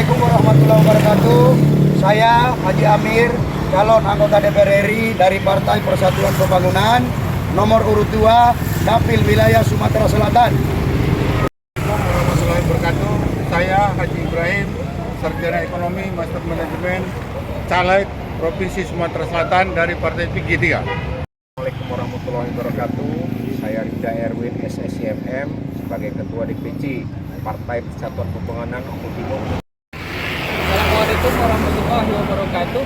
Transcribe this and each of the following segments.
Assalamualaikum warahmatullahi wabarakatuh. Saya Haji Amir, calon anggota DPR RI dari Partai Persatuan Pembangunan, nomor urut 2, Dapil Wilayah Sumatera Selatan. Assalamualaikum warahmatullahi wabarakatuh. Saya Haji Ibrahim, Sarjana Ekonomi, Master Manajemen, caleg Provinsi Sumatera Selatan dari Partai PG3. Assalamualaikum warahmatullahi wabarakatuh. Saya Rida Erwin SSIMM sebagai Ketua DPC Partai Persatuan Pembangunan Oku Timur. Assalamualaikum warahmatullahi wabarakatuh.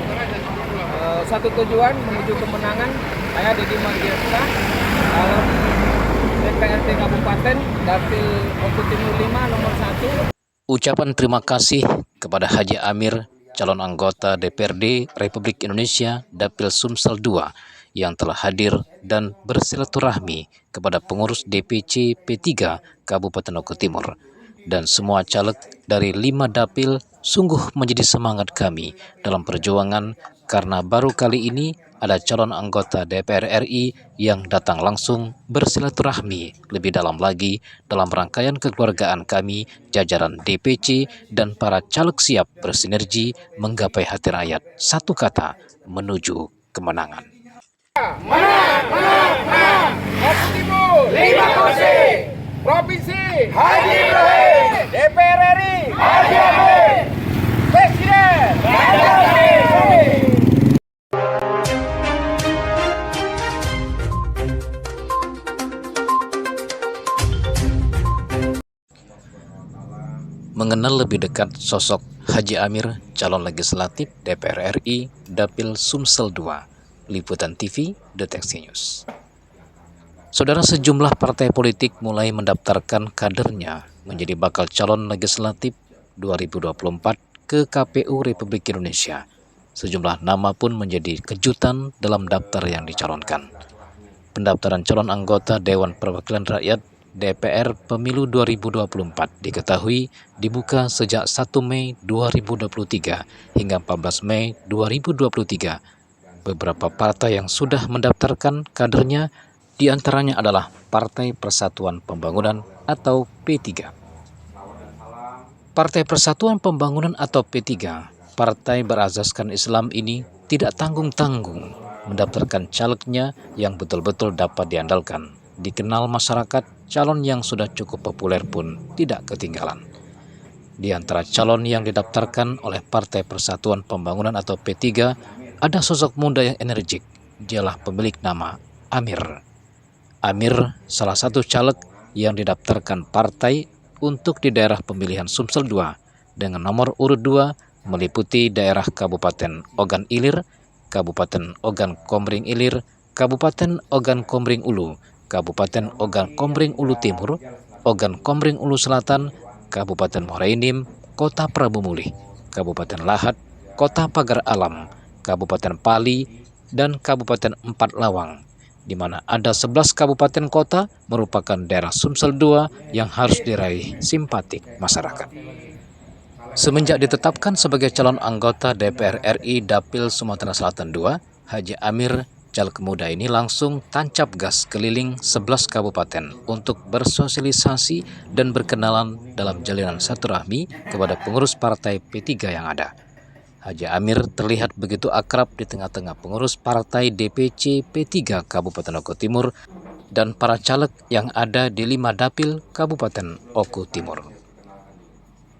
Satu tujuan menuju kemenangan. Saya Dedi Margiasa, dalam DPRD Kabupaten Dapil Oku Timur 5 nomor 1. Ucapan terima kasih kepada Haji Amir, calon anggota DPRD Republik Indonesia Dapil Sumsel 2 yang telah hadir dan bersilaturahmi kepada pengurus DPC P3 Kabupaten Oku Timur dan semua caleg dari 5 dapil. Sungguh menjadi semangat kami dalam perjuangan karena baru kali ini ada calon anggota DPR RI yang datang langsung bersilaturahmi lebih dalam lagi dalam rangkaian kekeluargaan kami, jajaran DPC dan para caleg siap bersinergi menggapai hati rakyat. Satu kata, menuju kemenangan. Menang, menang, menang. Oku Timur 5 kursi. Provinsi Haji Ibrahim. DPR RI Haji Amir. Presiden Mengenal lebih dekat sosok Haji Amir, calon legislatif DPR RI Dapil Sumsel 2, Liputan TV, Deteksi News. Saudara, sejumlah partai politik mulai mendaftarkan kadernya menjadi bakal calon legislatif 2024 ke KPU Republik Indonesia. Sejumlah nama pun menjadi kejutan dalam daftar yang dicalonkan. Pendaftaran calon anggota Dewan Perwakilan Rakyat DPR Pemilu 2024 diketahui dibuka sejak 1 Mei 2023 hingga 14 Mei 2023. Beberapa partai yang sudah mendaftarkan kadernya diantaranya adalah Partai Persatuan Pembangunan atau P3. Partai Persatuan Pembangunan atau P3, partai berazaskan Islam ini tidak tanggung-tanggung mendaftarkan calegnya yang betul-betul dapat diandalkan. Dikenal masyarakat, calon yang sudah cukup populer pun tidak ketinggalan. Di antara calon yang didaftarkan oleh Partai Persatuan Pembangunan atau P3, ada sosok muda yang energik. Dialah pemilik nama Amir. Amir salah satu caleg yang didaftarkan partai untuk di daerah pemilihan Sumsel 2 dengan nomor urut 2 meliputi daerah Kabupaten Ogan Ilir, Kabupaten Ogan Komering Ilir, Kabupaten Ogan Komering Ulu, Kabupaten Ogan Komering Ulu Timur, Ogan Komering Ulu Selatan, Kabupaten Muara Enim, Kota Prabu Mulih, Kabupaten Lahat, Kota Pagar Alam, Kabupaten Pali, dan Kabupaten Empat Lawang, di mana ada 11 kabupaten kota merupakan daerah Sumsel 2 yang harus diraih simpatik masyarakat. Semenjak ditetapkan sebagai calon anggota DPR RI Dapil Sumatera Selatan 2, Haji Amir, caleg muda ini langsung tancap gas keliling 11 kabupaten untuk bersosialisasi dan berkenalan dalam jalinan silaturahmi kepada pengurus partai P3 yang ada. Haji Amir terlihat begitu akrab di tengah-tengah pengurus partai DPC P3 Kabupaten Oku Timur dan para caleg yang ada di 5 dapil Kabupaten Oku Timur.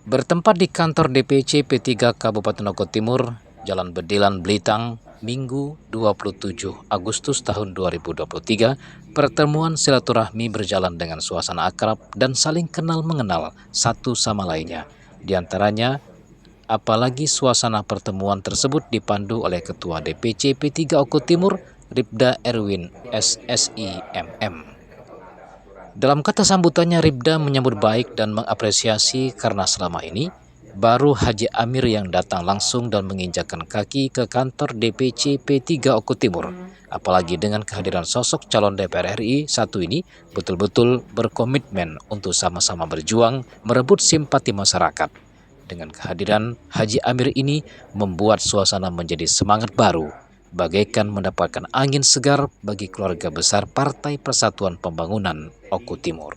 Bertempat di kantor DPC P3 Kabupaten Oku Timur, Jalan Bedilan, Blitang, Minggu 27 Agustus tahun 2023, pertemuan silaturahmi berjalan dengan suasana akrab dan saling kenal-mengenal satu sama lainnya. Di antaranya, apalagi suasana pertemuan tersebut dipandu oleh Ketua DPC P3 Oku Timur, Rida Erwin SSIMM. Dalam kata sambutannya, Rida menyambut baik dan mengapresiasi karena selama ini baru Haji Amir yang datang langsung dan menginjakkan kaki ke kantor DPC P3 Oku Timur. Apalagi dengan kehadiran sosok calon DPR RI satu ini betul-betul berkomitmen untuk sama-sama berjuang merebut simpati masyarakat. Dengan kehadiran Haji Amir ini membuat suasana menjadi semangat baru, bagaikan mendapatkan angin segar bagi keluarga besar Partai Persatuan Pembangunan Oku Timur.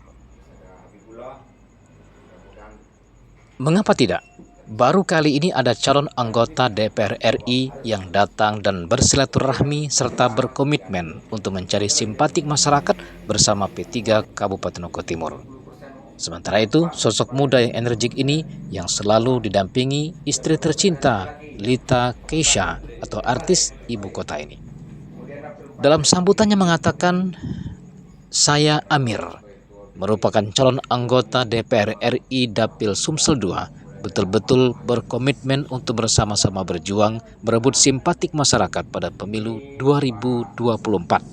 Mengapa tidak? Baru kali ini ada calon anggota DPR RI yang datang dan bersilaturahmi serta berkomitmen untuk mencari simpatik masyarakat bersama P3 Kabupaten Oku Timur. Sementara itu, sosok muda yang energik ini yang selalu didampingi istri tercinta Lita Keisha atau artis ibu kota ini. Dalam sambutannya mengatakan, "Saya Amir, merupakan calon anggota DPR RI Dapil Sumsel II, betul-betul berkomitmen untuk bersama-sama berjuang merebut simpatik masyarakat pada pemilu 2024.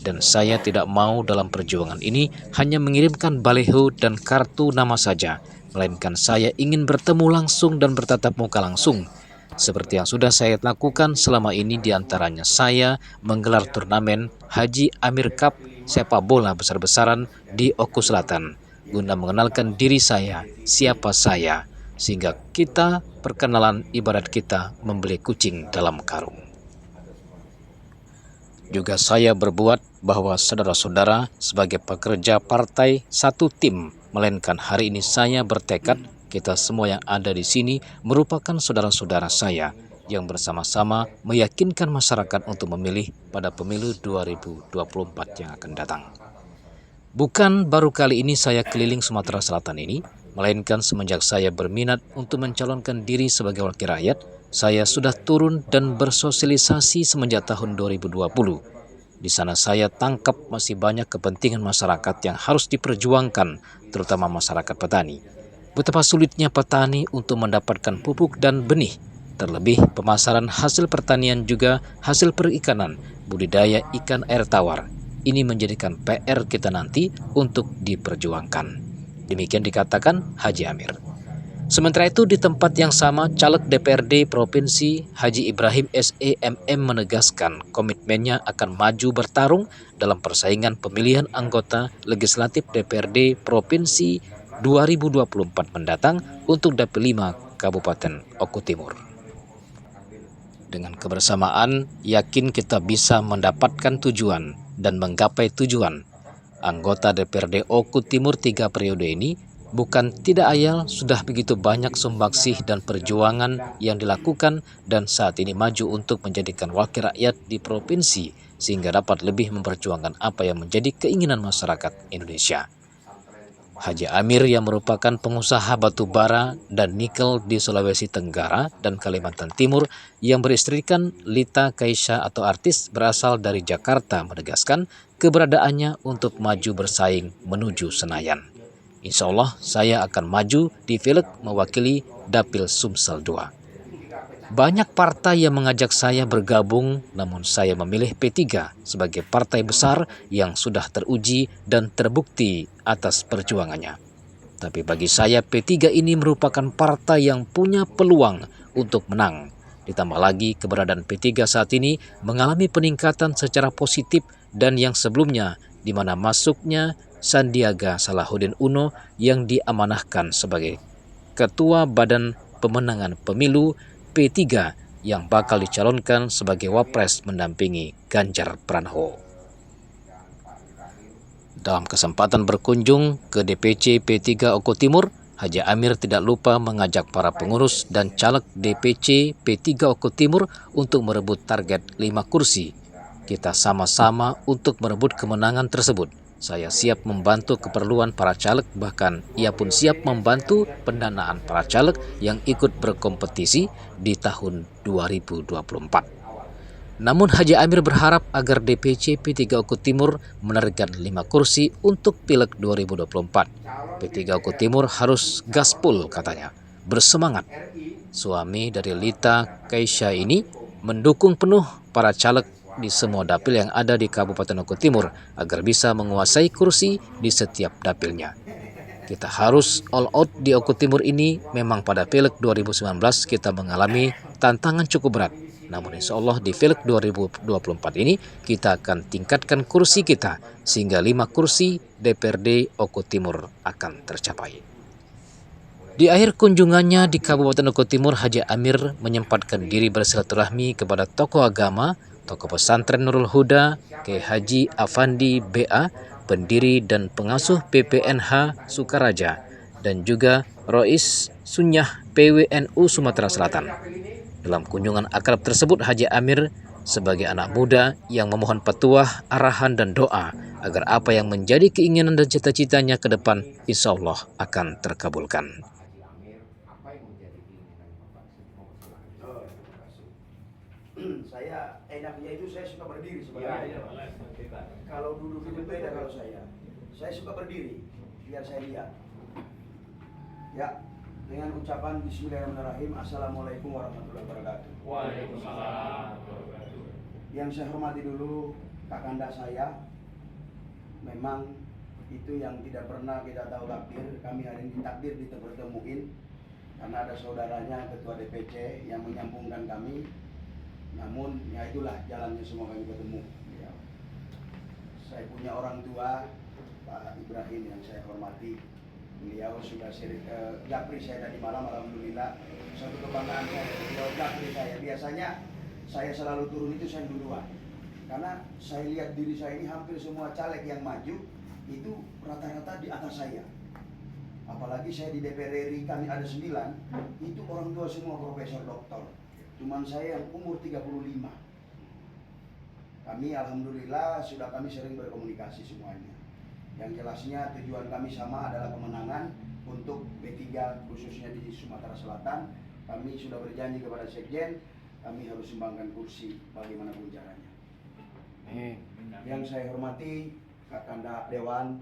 Dan saya tidak mau dalam perjuangan ini hanya mengirimkan baleho dan kartu nama saja, melainkan saya ingin bertemu langsung dan bertatap muka langsung. Seperti yang sudah saya lakukan selama ini, diantaranya saya menggelar turnamen Haji Amir Cup sepak bola besar-besaran di Oku Selatan, guna mengenalkan diri saya, siapa saya, sehingga kita perkenalan ibarat kita membeli kucing dalam karung. Juga saya berbuat bahwa saudara-saudara sebagai pekerja partai satu tim, melainkan hari ini saya bertekad kita semua yang ada di sini merupakan saudara-saudara saya yang bersama-sama meyakinkan masyarakat untuk memilih pada pemilu 2024 yang akan datang. Bukan baru kali ini saya keliling Sumatera Selatan ini, melainkan semenjak saya berminat untuk mencalonkan diri sebagai wakil rakyat, saya sudah turun dan bersosialisasi semenjak tahun 2020. Di sana saya tangkap masih banyak kepentingan masyarakat yang harus diperjuangkan, terutama masyarakat petani. Betapa sulitnya petani untuk mendapatkan pupuk dan benih, terlebih pemasaran hasil pertanian juga hasil perikanan, budidaya ikan air tawar. Ini menjadikan PR kita nanti untuk diperjuangkan. Demikian dikatakan Haji Amir. Sementara itu di tempat yang sama, caleg DPRD Provinsi Haji Ibrahim SEMM menegaskan komitmennya akan maju bertarung dalam persaingan pemilihan anggota legislatif DPRD Provinsi 2024 mendatang untuk Dapil 5 Kabupaten Oku Timur. Dengan kebersamaan, yakin kita bisa mendapatkan tujuan dan menggapai tujuan. Anggota DPRD Oku Timur 3 periode ini bukan tidak ayal, sudah begitu banyak sumbangsih dan perjuangan yang dilakukan dan saat ini maju untuk menjadikan wakil rakyat di provinsi sehingga dapat lebih memperjuangkan apa yang menjadi keinginan masyarakat Indonesia. Haji Amir yang merupakan pengusaha batu bara dan nikel di Sulawesi Tenggara dan Kalimantan Timur yang beristrikan Lita Keisha atau artis berasal dari Jakarta menegaskan keberadaannya untuk maju bersaing menuju Senayan. Insya Allah saya akan maju di Pileg mewakili Dapil Sumsel II. Banyak partai yang mengajak saya bergabung, namun saya memilih P3 sebagai partai besar yang sudah teruji dan terbukti atas perjuangannya. Tapi bagi saya P3 ini merupakan partai yang punya peluang untuk menang. Ditambah lagi keberadaan P3 saat ini mengalami peningkatan secara positif dan yang sebelumnya di mana masuknya Sandiaga Salahuddin Uno yang diamanahkan sebagai Ketua Badan Pemenangan Pemilu P3 yang bakal dicalonkan sebagai Wapres mendampingi Ganjar Pranowo. Dalam kesempatan berkunjung ke DPC P3 Oku Timur, Haji Amir tidak lupa mengajak para pengurus dan caleg DPC P3 Oku Timur untuk merebut target 5 kursi. Kita sama-sama untuk merebut kemenangan tersebut. Saya siap membantu keperluan para caleg, bahkan ia pun siap membantu pendanaan para caleg yang ikut berkompetisi di tahun 2024. Namun Haji Amir berharap agar DPC P3 Oku Timur menargetkan 5 kursi untuk Pileg 2024. P3 Oku Timur harus gaspol katanya, bersemangat. Suami dari Lita Keisha ini mendukung penuh para caleg di semua dapil yang ada di Kabupaten Oku Timur agar bisa menguasai kursi di setiap dapilnya. Kita harus all out di Oku Timur ini. Memang pada Pileg 2019 kita mengalami tantangan cukup berat. Namun insya Allah di Pileg 2024 ini kita akan tingkatkan kursi kita sehingga 5 kursi DPRD Oku Timur akan tercapai. Di akhir kunjungannya di Kabupaten Oku Timur, Haji Amir menyempatkan diri bersilaturahmi kepada tokoh agama, tokoh pesantren Nurul Huda, Kiai Haji Afandi BA, pendiri dan pengasuh PPNH Sukaraja, dan juga Rois Sunyah PWNU Sumatera Selatan. Dalam kunjungan akrab tersebut, Haji Amir sebagai anak muda yang memohon petuah, arahan, dan doa agar apa yang menjadi keinginan dan cita-citanya ke depan insya Allah akan terkabulkan. Saya enaknya itu saya suka berdiri sebenarnya. Kalau duduk itu beda kalau saya suka berdiri biar saya lihat. Ya, dengan ucapan Bismillahirrahmanirrahim. Assalamualaikum warahmatullahi wabarakatuh. Waalaikumsalam. Yang saya hormati dulu kakanda saya. Memang itu yang tidak pernah kita tahu takdir. Kami hari ini takdir dipertemuin karena ada saudaranya ketua DPC yang menyambungkan kami. Namun ya itulah jalannya semua kami ketemu. Ya. Saya punya orang tua Pak Ibrahim yang saya hormati. Beliau sudah japri saya tadi malam, alhamdulillah. Suatu kebanggaan saya, beliau japri saya. Biasanya saya selalu turun itu saya duluan. Karena saya lihat diri saya ini hampir semua caleg yang maju itu rata-rata di atas saya. Apalagi saya di DPR RI kami ada 9, itu orang tua semua profesor doktor. Cuman saya yang umur 35. Kami alhamdulillah sudah kami sering berkomunikasi semuanya. Yang jelasnya tujuan kami sama adalah kemenangan untuk B3 khususnya di Sumatera Selatan. Kami sudah berjanji kepada Sekjen, kami harus sumbangkan kursi bagaimanapun caranya. Yang saya hormati Kakanda Dewan,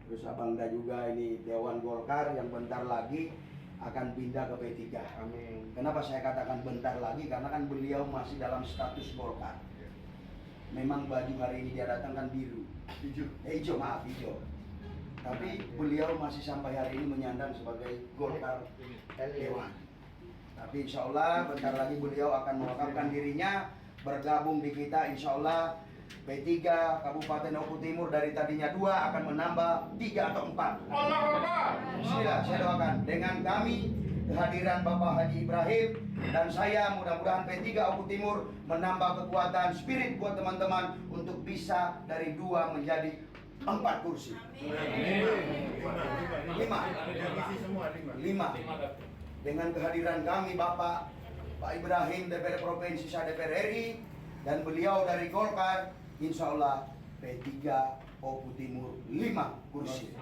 terus Abangda juga ini Dewan Golkar yang bentar lagi akan pindah ke P3. Amin. Kenapa saya katakan bentar lagi? Karena kan beliau masih dalam status Golkar. Memang baju hari ini dia datang kan biru. Hijau. Tapi beliau masih sampai hari ini menyandang sebagai Golkar Dewan. Tapi insya Allah bentar lagi beliau akan mewakafkan dirinya bergabung di kita. Insya Allah P3 Kabupaten Oku Timur dari tadinya 2 akan menambah 3 atau 4. Bismillah, saya doakan dengan kami kehadiran Bapak Haji Ibrahim dan saya, mudah-mudahan P3 Oku Timur menambah kekuatan spirit buat teman-teman untuk bisa dari 2 menjadi 4 kursi. 5. Dengan kehadiran kami Bapak Pak Ibrahim DPR Provinsi, saya DPR RI, dan beliau dari Golkar, insya Allah P3 Oku Timur 5 kursi.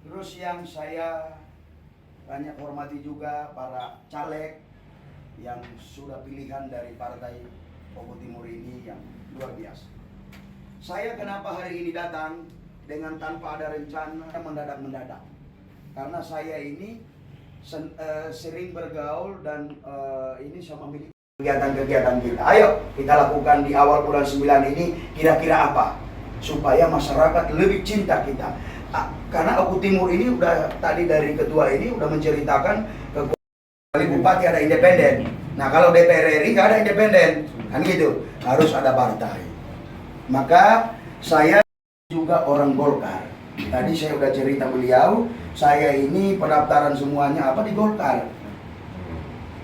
Terus yang saya banyak hormati juga para caleg yang sudah pilihan dari partai Oku Timur ini yang luar biasa. Saya kenapa hari ini datang dengan tanpa ada rencana, mendadak-mendadak. Karena saya ini sering bergaul dan ini sama milik kegiatan-kegiatan kita. Ayo kita lakukan di awal bulan 9 ini kira-kira apa supaya masyarakat lebih cinta kita. Karena Oku Timur ini udah tadi dari ketua ini udah menceritakan ke bupati ada independen. Nah kalau DPR RI nggak ada independen, kan gitu, harus ada partai. Maka saya juga orang Golkar. Tadi saya udah cerita beliau, saya ini pendaftaran semuanya apa di Golkar.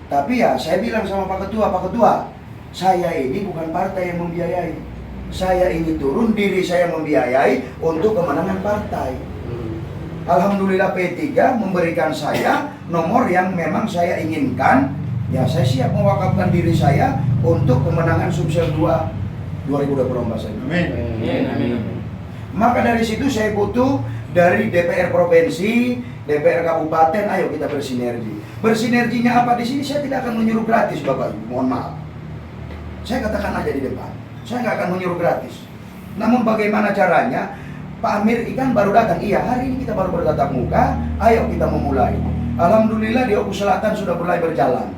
Tapi ya saya bilang sama Pak Ketua, saya ini bukan partai yang membiayai. Saya ini turun diri saya membiayai untuk kemenangan partai. Alhamdulillah P3 memberikan saya nomor yang memang saya inginkan. Ya saya siap mewakafkan diri saya untuk kemenangan Sumsel 2 2024. Amin. Maka dari situ saya butuh dari DPR Provinsi, DPR Kabupaten, ayo kita bersinergi. Bersinerginya apa di sini? Saya tidak akan menyuruh gratis, Bapak Ibu. Mohon maaf. Saya katakan aja di depan. Saya nggak akan menyuruh gratis. Namun bagaimana caranya? Pak Amir ikan baru datang. Iya, hari ini kita baru bertatap muka. Ayo kita memulai. Alhamdulillah di Oku Selatan sudah mulai berjalan.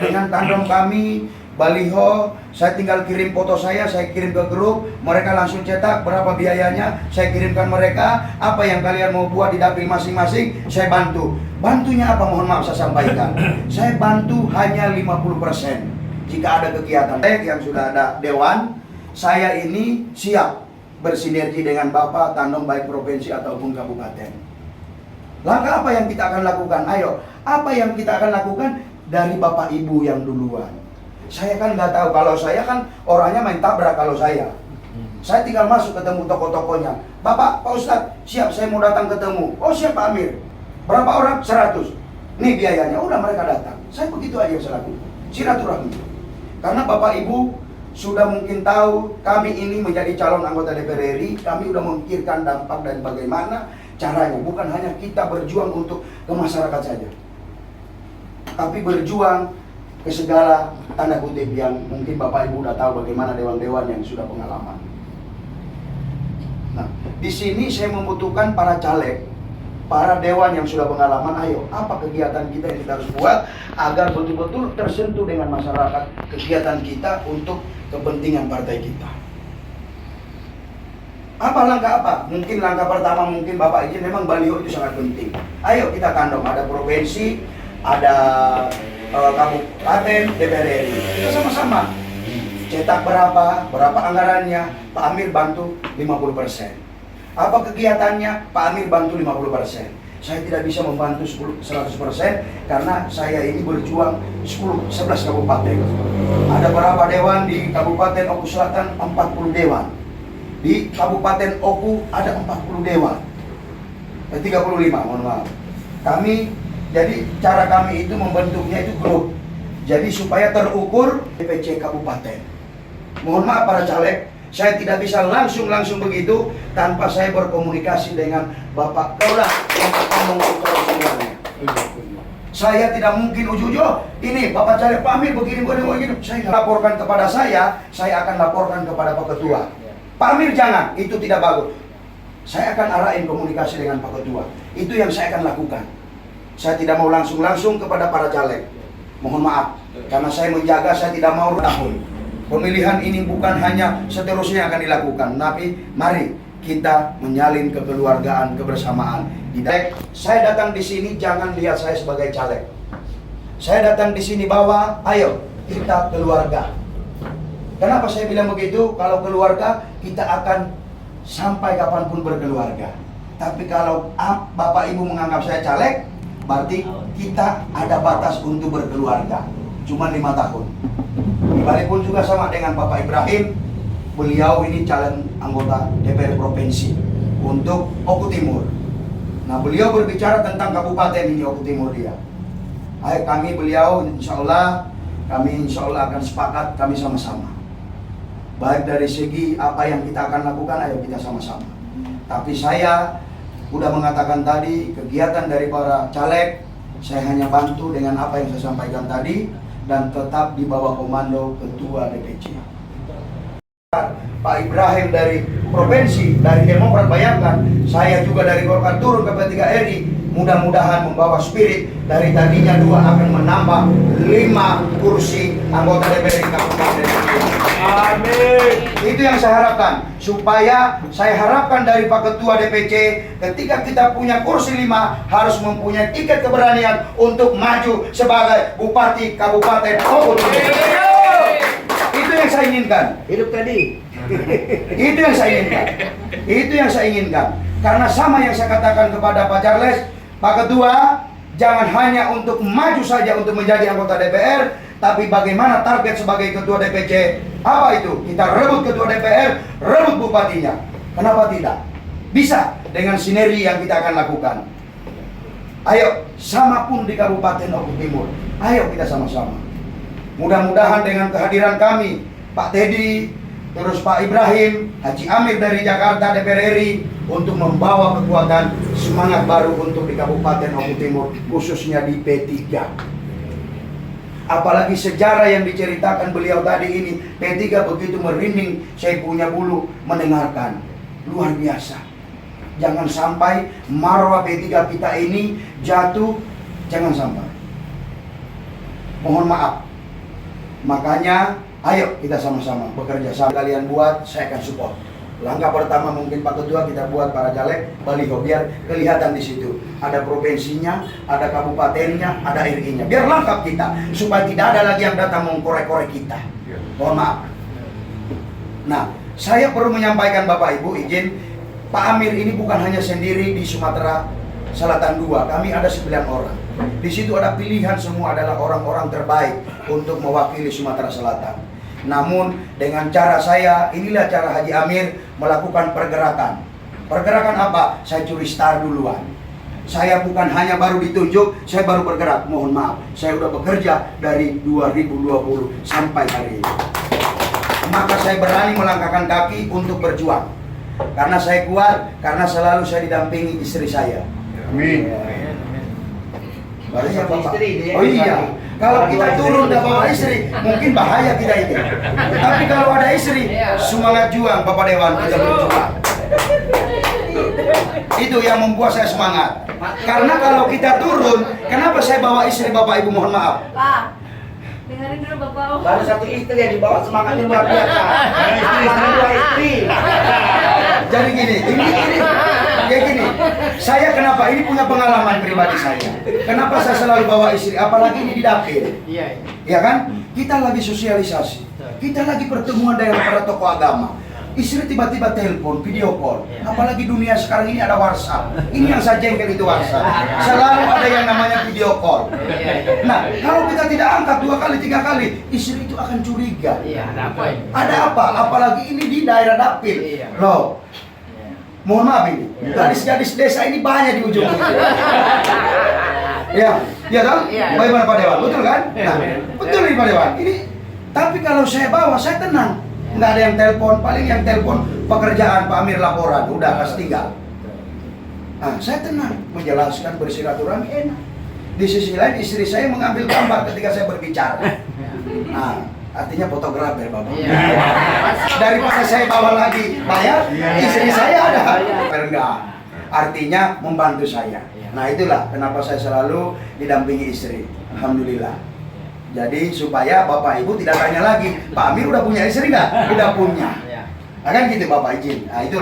Dengan tandem kami, baliho, saya tinggal kirim foto saya kirim ke grup, mereka langsung cetak berapa biayanya, saya kirimkan mereka, apa yang kalian mau buat di dapil masing-masing, saya bantu. Bantunya apa? Mohon maaf saya sampaikan. Saya bantu hanya 50%. Jika ada kegiatan yang sudah ada dewan, saya ini siap bersinergi dengan Bapak tandem baik provinsi ataupun kabupaten. Langkah apa yang kita akan lakukan? Ayo, apa yang kita akan lakukan dari Bapak Ibu yang duluan? Saya kan nggak tahu, kalau saya kan orangnya main tabrak kalau saya. Saya tinggal masuk ketemu tokoh-tokohnya. Bapak, Pak Ustadz, siap saya mau datang ketemu. Oh siap Pak Amir. Berapa orang? 100. Nih biayanya. Udah mereka datang. Saya begitu aja yang saya lakukan. Silaturahmi. Karena Bapak Ibu sudah mungkin tahu kami ini menjadi calon anggota DPR RI. Kami udah memikirkan dampak dan bagaimana caranya. Bukan hanya kita berjuang untuk ke masyarakat saja, tapi berjuang ke segala tanda kutip yang mungkin Bapak Ibu udah tahu bagaimana dewan-dewan yang sudah pengalaman. Nah, di sini saya membutuhkan para caleg, para dewan yang sudah pengalaman. Ayo, apa kegiatan kita yang kita harus buat agar betul-betul tersentuh dengan masyarakat, kegiatan kita untuk kepentingan partai kita. Apa langkah apa? Mungkin langkah pertama mungkin Bapak izin, memang baliho itu sangat penting. Ayo kita kandung, ada provinsi, ada kabupaten, DPR RI. Kita sama-sama cetak berapa anggarannya, Pak Amir bantu 50%. Apa kegiatannya, Pak Amir bantu 50%. Saya tidak bisa membantu 100% karena saya ini berjuang 11 kabupaten. Ada berapa dewan di Kabupaten Oku Selatan? 40 dewan. Di Kabupaten Oku ada 40 dewan. 35, mohon maaf. Jadi cara kami itu membentuknya itu grup. Jadi supaya terukur DPC kabupaten. Mohon maaf para caleg, saya tidak bisa langsung begitu tanpa saya berkomunikasi dengan Bapak Kaulah yang akan mengukur semuanya. Saya tidak mungkin ujuk-ujuk, ini Bapak caleg Pak Amir begini. Saya laporkan kepada saya akan laporkan kepada Pak Ketua. Pak Amir jangan, itu tidak bagus. Saya akan arahin komunikasi dengan Pak Ketua. Itu yang saya akan lakukan. Saya tidak mau langsung kepada para caleg. Mohon maaf, karena saya menjaga, saya tidak mau tahun. Pemilihan ini bukan hanya seterusnya akan dilakukan, tapi mari kita menyalin kekeluargaan, kebersamaan. Saya datang di sini jangan lihat saya sebagai caleg. Saya datang di sini bawa, ayo kita keluarga. Kenapa saya bilang begitu? Kalau keluarga kita akan sampai kapanpun berkeluarga. Tapi kalau Bapak Ibu menganggap saya caleg, berarti kita ada batas untuk berkeluarga. Cuma 5 tahun. Dibalik pun juga sama dengan Bapak Ibrahim. Beliau ini calon anggota DPR Provinsi untuk Oku Timur. Nah beliau berbicara tentang kabupaten ini Oku Timur dia. Ayo beliau insya Allah akan sepakat kami sama-sama. Baik dari segi apa yang kita akan lakukan, ayo kita sama-sama. Tapi saya udah mengatakan tadi, kegiatan dari para caleg, saya hanya bantu dengan apa yang saya sampaikan tadi, dan tetap di bawah komando Ketua DPC. Pak Ibrahim dari provinsi, dari Demokrat, bayangkan, saya juga dari Golkar turun ke P3 RI, mudah-mudahan membawa spirit dari tadinya 2 akan menambah 5 kursi anggota DPR Kabupaten. Amin. Itu yang saya harapkan, supaya saya harapkan dari Pak Ketua DPC, ketika kita punya kursi 5 harus mempunyai tiket keberanian untuk maju sebagai Bupati Kabupaten Oku Timur. Itu yang saya inginkan. Hidup tadi. Itu yang saya inginkan. Itu yang saya inginkan. Karena sama yang saya katakan kepada Pak Charles, Pak Ketua, jangan hanya untuk maju saja untuk menjadi anggota DPR, tapi bagaimana target sebagai Ketua DPC? Apa itu? Kita rebut Ketua DPR, rebut bupatinya. Kenapa tidak? Bisa dengan sinergi yang kita akan lakukan. Ayo, sama pun di Kabupaten Oku Timur. Ayo kita sama-sama. Mudah-mudahan dengan kehadiran kami, Pak Teddy, terus Pak Ibrahim, Haji Amir dari Jakarta DPR RI, untuk membawa kekuatan semangat baru untuk di Kabupaten Oku Timur, khususnya di P3. Apalagi sejarah yang diceritakan beliau tadi ini, P3 begitu merinding, saya punya bulu mendengarkan. Luar biasa. Jangan sampai marwah P3 kita ini jatuh, jangan sampai. Mohon maaf. Makanya ayo kita sama-sama bekerja sama. Kalian buat, saya akan support. Langkah pertama mungkin Pak Ketua kita buat para caleg baliho, biar kelihatan di situ. Ada provinsinya, ada kabupatennya, ada RI-nya. Biar lengkap kita, supaya tidak ada lagi yang datang mengkorek-korek kita. Mohon maaf. Nah, saya perlu menyampaikan Bapak Ibu izin, Pak Amir ini bukan hanya sendiri di Sumatera Selatan 2. Kami ada 9 orang. Di situ ada pilihan, semua adalah orang-orang terbaik untuk mewakili Sumatera Selatan. Namun dengan cara saya, inilah cara Haji Amir melakukan pergerakan. Pergerakan apa? Saya curi star duluan. Saya bukan hanya baru ditunjuk, saya baru bergerak. Mohon maaf, saya udah bekerja dari 2020 sampai hari ini. Maka saya berani melangkahkan kaki untuk berjuang. Karena saya kuat, karena selalu saya didampingi istri saya. Amin. Baru Bapak. Oh iya, kalau kita turun dan bawa istri, mungkin bahaya kita ini. Tapi kalau ada istri, semangat juang Bapak Dewan, kita berjuang. Itu yang membuat saya semangat. Karena kalau kita turun, kenapa saya bawa istri Bapak Ibu, mohon maaf. Pak, dengerin dulu Bapak. Baru satu istri yang dibawa semangatnya luar biasa. Dua istri. Jadi gini, ini kayak gini. Saya kenapa ini punya pengalaman pribadi saya. Kenapa saya selalu bawa istri, apalagi ini di dapil. Iya. Ya kan? Kita lagi sosialisasi. Kita lagi pertemuan dengan para tokoh agama. Istri tiba-tiba telepon, video call. Apalagi dunia sekarang ini ada WhatsApp. Ini yang saya jengkel itu WhatsApp. Selalu ada yang namanya video call. Nah, kalau kita tidak angkat 2 kali, 3 kali, istri itu akan curiga. Iya, ada apa ini? Ada apa? Apalagi ini di daerah dapil. Loh, mohon maaf ini, gadis-gadis desa ini banyak di ujung itu. Ya, ya dong? Bagaimana Pak Dewan? Betul kan? Nah, betul nih Pak Dewan. Ini, tapi kalau saya bawa, saya tenang. Nggak ada yang telepon, paling yang telepon pekerjaan Pak Amir laporan, udah kasih tinggal. Nah, saya tenang, menjelaskan bersilaturahmi enak. Di sisi lain istri saya mengambil gambar ketika saya berbicara. Nah, artinya fotografer Bapak. Daripada saya bawa lagi bayar, istri saya ada. Enggak. Artinya membantu saya. Nah, itulah kenapa saya selalu didampingi istri. Alhamdulillah. Jadi supaya Bapak Ibu tidak tanya lagi, Pak Amir udah punya istri nggak? Udah punya. Nah, kan gitu Bapak izin. Nah, itu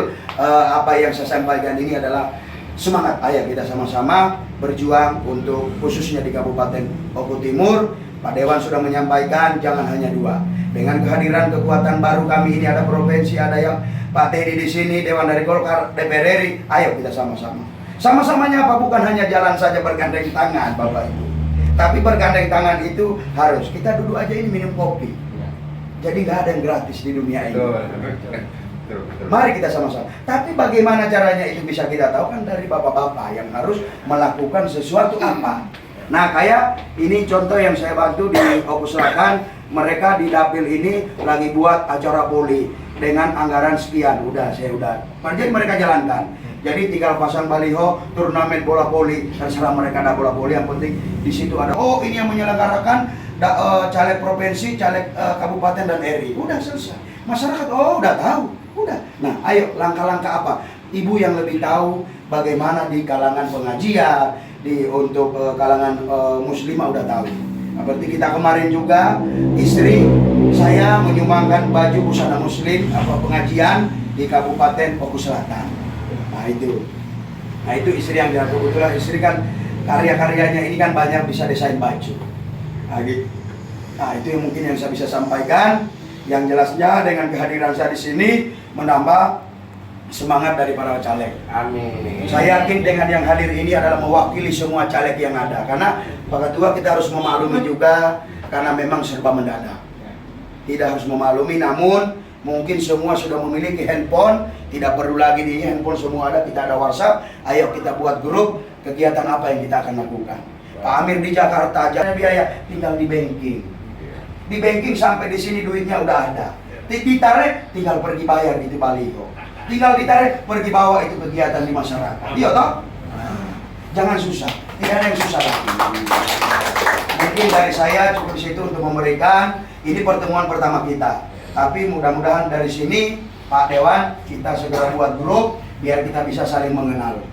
apa yang saya sampaikan ini adalah semangat. Ayo kita sama-sama berjuang untuk khususnya di Kabupaten Oku Timur. Pak Dewan sudah menyampaikan jangan hanya 2. Dengan kehadiran kekuatan baru kami ini ada provinsi, ada yang Pak Teddy di sini, Dewan dari Golkar, DPR RI. Ayo kita sama-sama. Sama-samanya apa? Bukan hanya jalan saja bergandeng tangan Bapak Ibu. Tapi bergandeng tangan itu harus kita duduk aja ini minum kopi. Jadi nggak ada yang gratis di dunia ini. Mari kita sama-sama. Tapi bagaimana caranya itu bisa kita tahu kan dari bapak-bapak yang harus melakukan sesuatu apa. Nah kayak ini contoh yang saya bantu di Oku Selatan. Mereka di dapil ini lagi buat acara voli dengan anggaran sekian. Saya udah. Jadi mereka jalankan. Jadi tinggal pasang baliho, turnamen bola voli, terserah mereka ada bola voli, yang penting di situ ada. Oh ini yang menyelenggarakan caleg provinsi, caleg kabupaten dan RI. Udah selesai. Masyarakat udah tahu, udah. Nah ayo langkah-langkah apa? Ibu yang lebih tahu bagaimana di kalangan pengajian, untuk kalangan muslimah udah tahu. Seperti kita kemarin juga istri saya menyumbangkan baju busana muslim pengajian di Kabupaten Oku Selatan. Nah itu istri yang dia kebetulan istri kan karya-karyanya ini kan banyak bisa desain baju. Nah itu yang mungkin yang saya bisa sampaikan. Yang jelasnya dengan kehadiran saya di sini menambah semangat dari para caleg. Amin. Saya yakin dengan yang hadir ini adalah mewakili semua caleg yang ada. Karena Pak Ketua kita harus memaklumi juga karena memang serba mendadak. Tidak harus memaklumi, namun mungkin semua sudah memiliki handphone, tidak perlu lagi di handphone semua ada, kita ada WhatsApp. Ayo kita buat grup kegiatan apa yang kita akan lakukan. Pak Amir di Jakarta, jangan biaya, tinggal di banking. Di banking sampai di sini duitnya udah ada. Ditarik, tinggal pergi bayar itu baliho. Tinggal ditarik, pergi bawa itu kegiatan di masyarakat. Iya toh? Jangan susah, tidak ada yang susah lagi. Mungkin dari saya cukup situ untuk memberikan ini pertemuan pertama kita. Tapi mudah-mudahan dari sini Pak Dewan kita segera buat grup biar kita bisa saling mengenal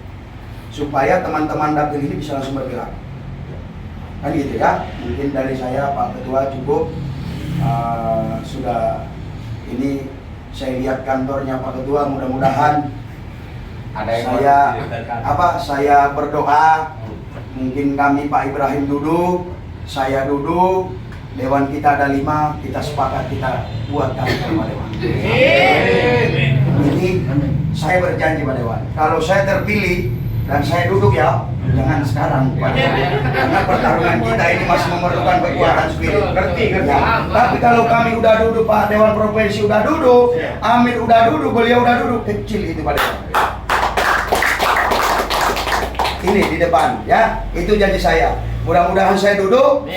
supaya teman-teman dapil ini bisa langsung bergerak. Kan gitu ya. Mungkin dari saya Pak Ketua cukup. Sudah ini saya lihat kantornya Pak Ketua, mudah-mudahan saya berdoa. Mungkin kami Pak Ibrahim duduk, saya duduk. Dewan kita ada 5, kita sepakat kita buat kantor Pak Dewan. Ini saya berjanji Pak Dewan, kalau saya terpilih Dan saya duduk ya, jangan sekarang Pak. Karena pertarungan kita ini masih memerlukan kekuatan spirit. Ngerti. Ya. Tapi kalau kami udah duduk, Pak Dewan Provinsi udah duduk, Amir udah duduk, beliau udah duduk, kecil itu Pak Dewan. Ini di depan ya, itu janji saya. Mudah-mudahan saya duduk,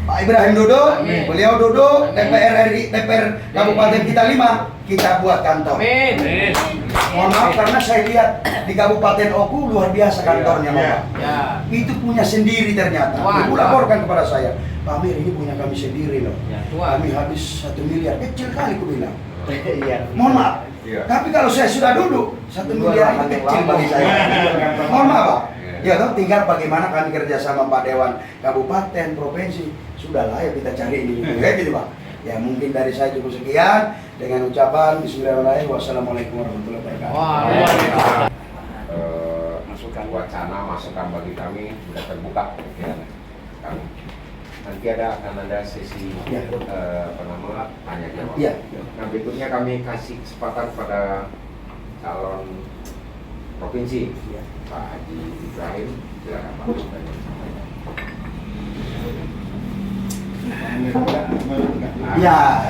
Pak Ibrahim duduk, beliau duduk, DPR RI, DPR Kabupaten kita 5, kita buat kantor. Mohon maaf karena saya lihat di Kabupaten Oku luar biasa kantornya, Bapak. Itu punya sendiri ternyata. Ibu laporkan kepada saya, Pak Amir ini punya kami sendiri loh. Kami habis 1 miliar, kecil kali aku bilang. Mohon maaf. Tapi kalau saya sudah duduk, 1 miliar itu kecil bagi saya. Mohon maaf, Pak. Ya toh, tinggal bagaimana kami kerjasama Pak Dewan Kabupaten, Provinsi. Sudahlah ya kita cari ini gitu Pak. Ya mungkin dari saya cukup sekian dengan ucapan bismillahirrahmanirrahim. Wassalamualaikum warahmatullahi wabarakatuh. Masukan bagi kami sudah terbuka pikiran kami. Nanti akan ada sesi tanya jawab. Ya. Nah berikutnya kami kasih kesempatan pada calon provinsi Pak Haji Ibrahim, silakan Pak. Ya.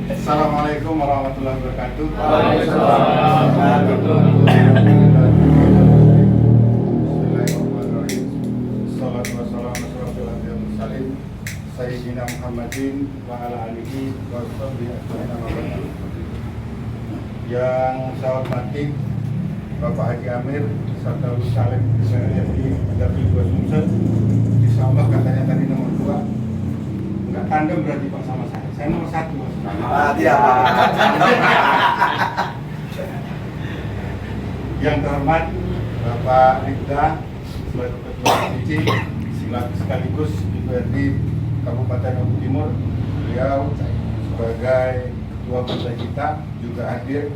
Assalamualaikum warahmatullahi wabarakatuh. Bismillahirrahmanirrahim. Salatu wassalamu ala asyrofil anbiya'i wal mursalin sayyidina Muhammadin wa ala alihi wa sahbihi ajmain amma ba'du. Yang saya hormati Bapak Haji Amir serta Gus Saleh di Dapil 2 Sumsel. Insyaallah katanya tadi nomor 2. Enggak tandem berarti Pak sama saya. Saya nomor 1 Mas. Tidak apa-apa. Yang terhormat Bapak Rifda selaku Ketua PPC sekaligus DPRD Kabupaten Oku Timur, beliau sebagai Ketua Partai kita juga hadir,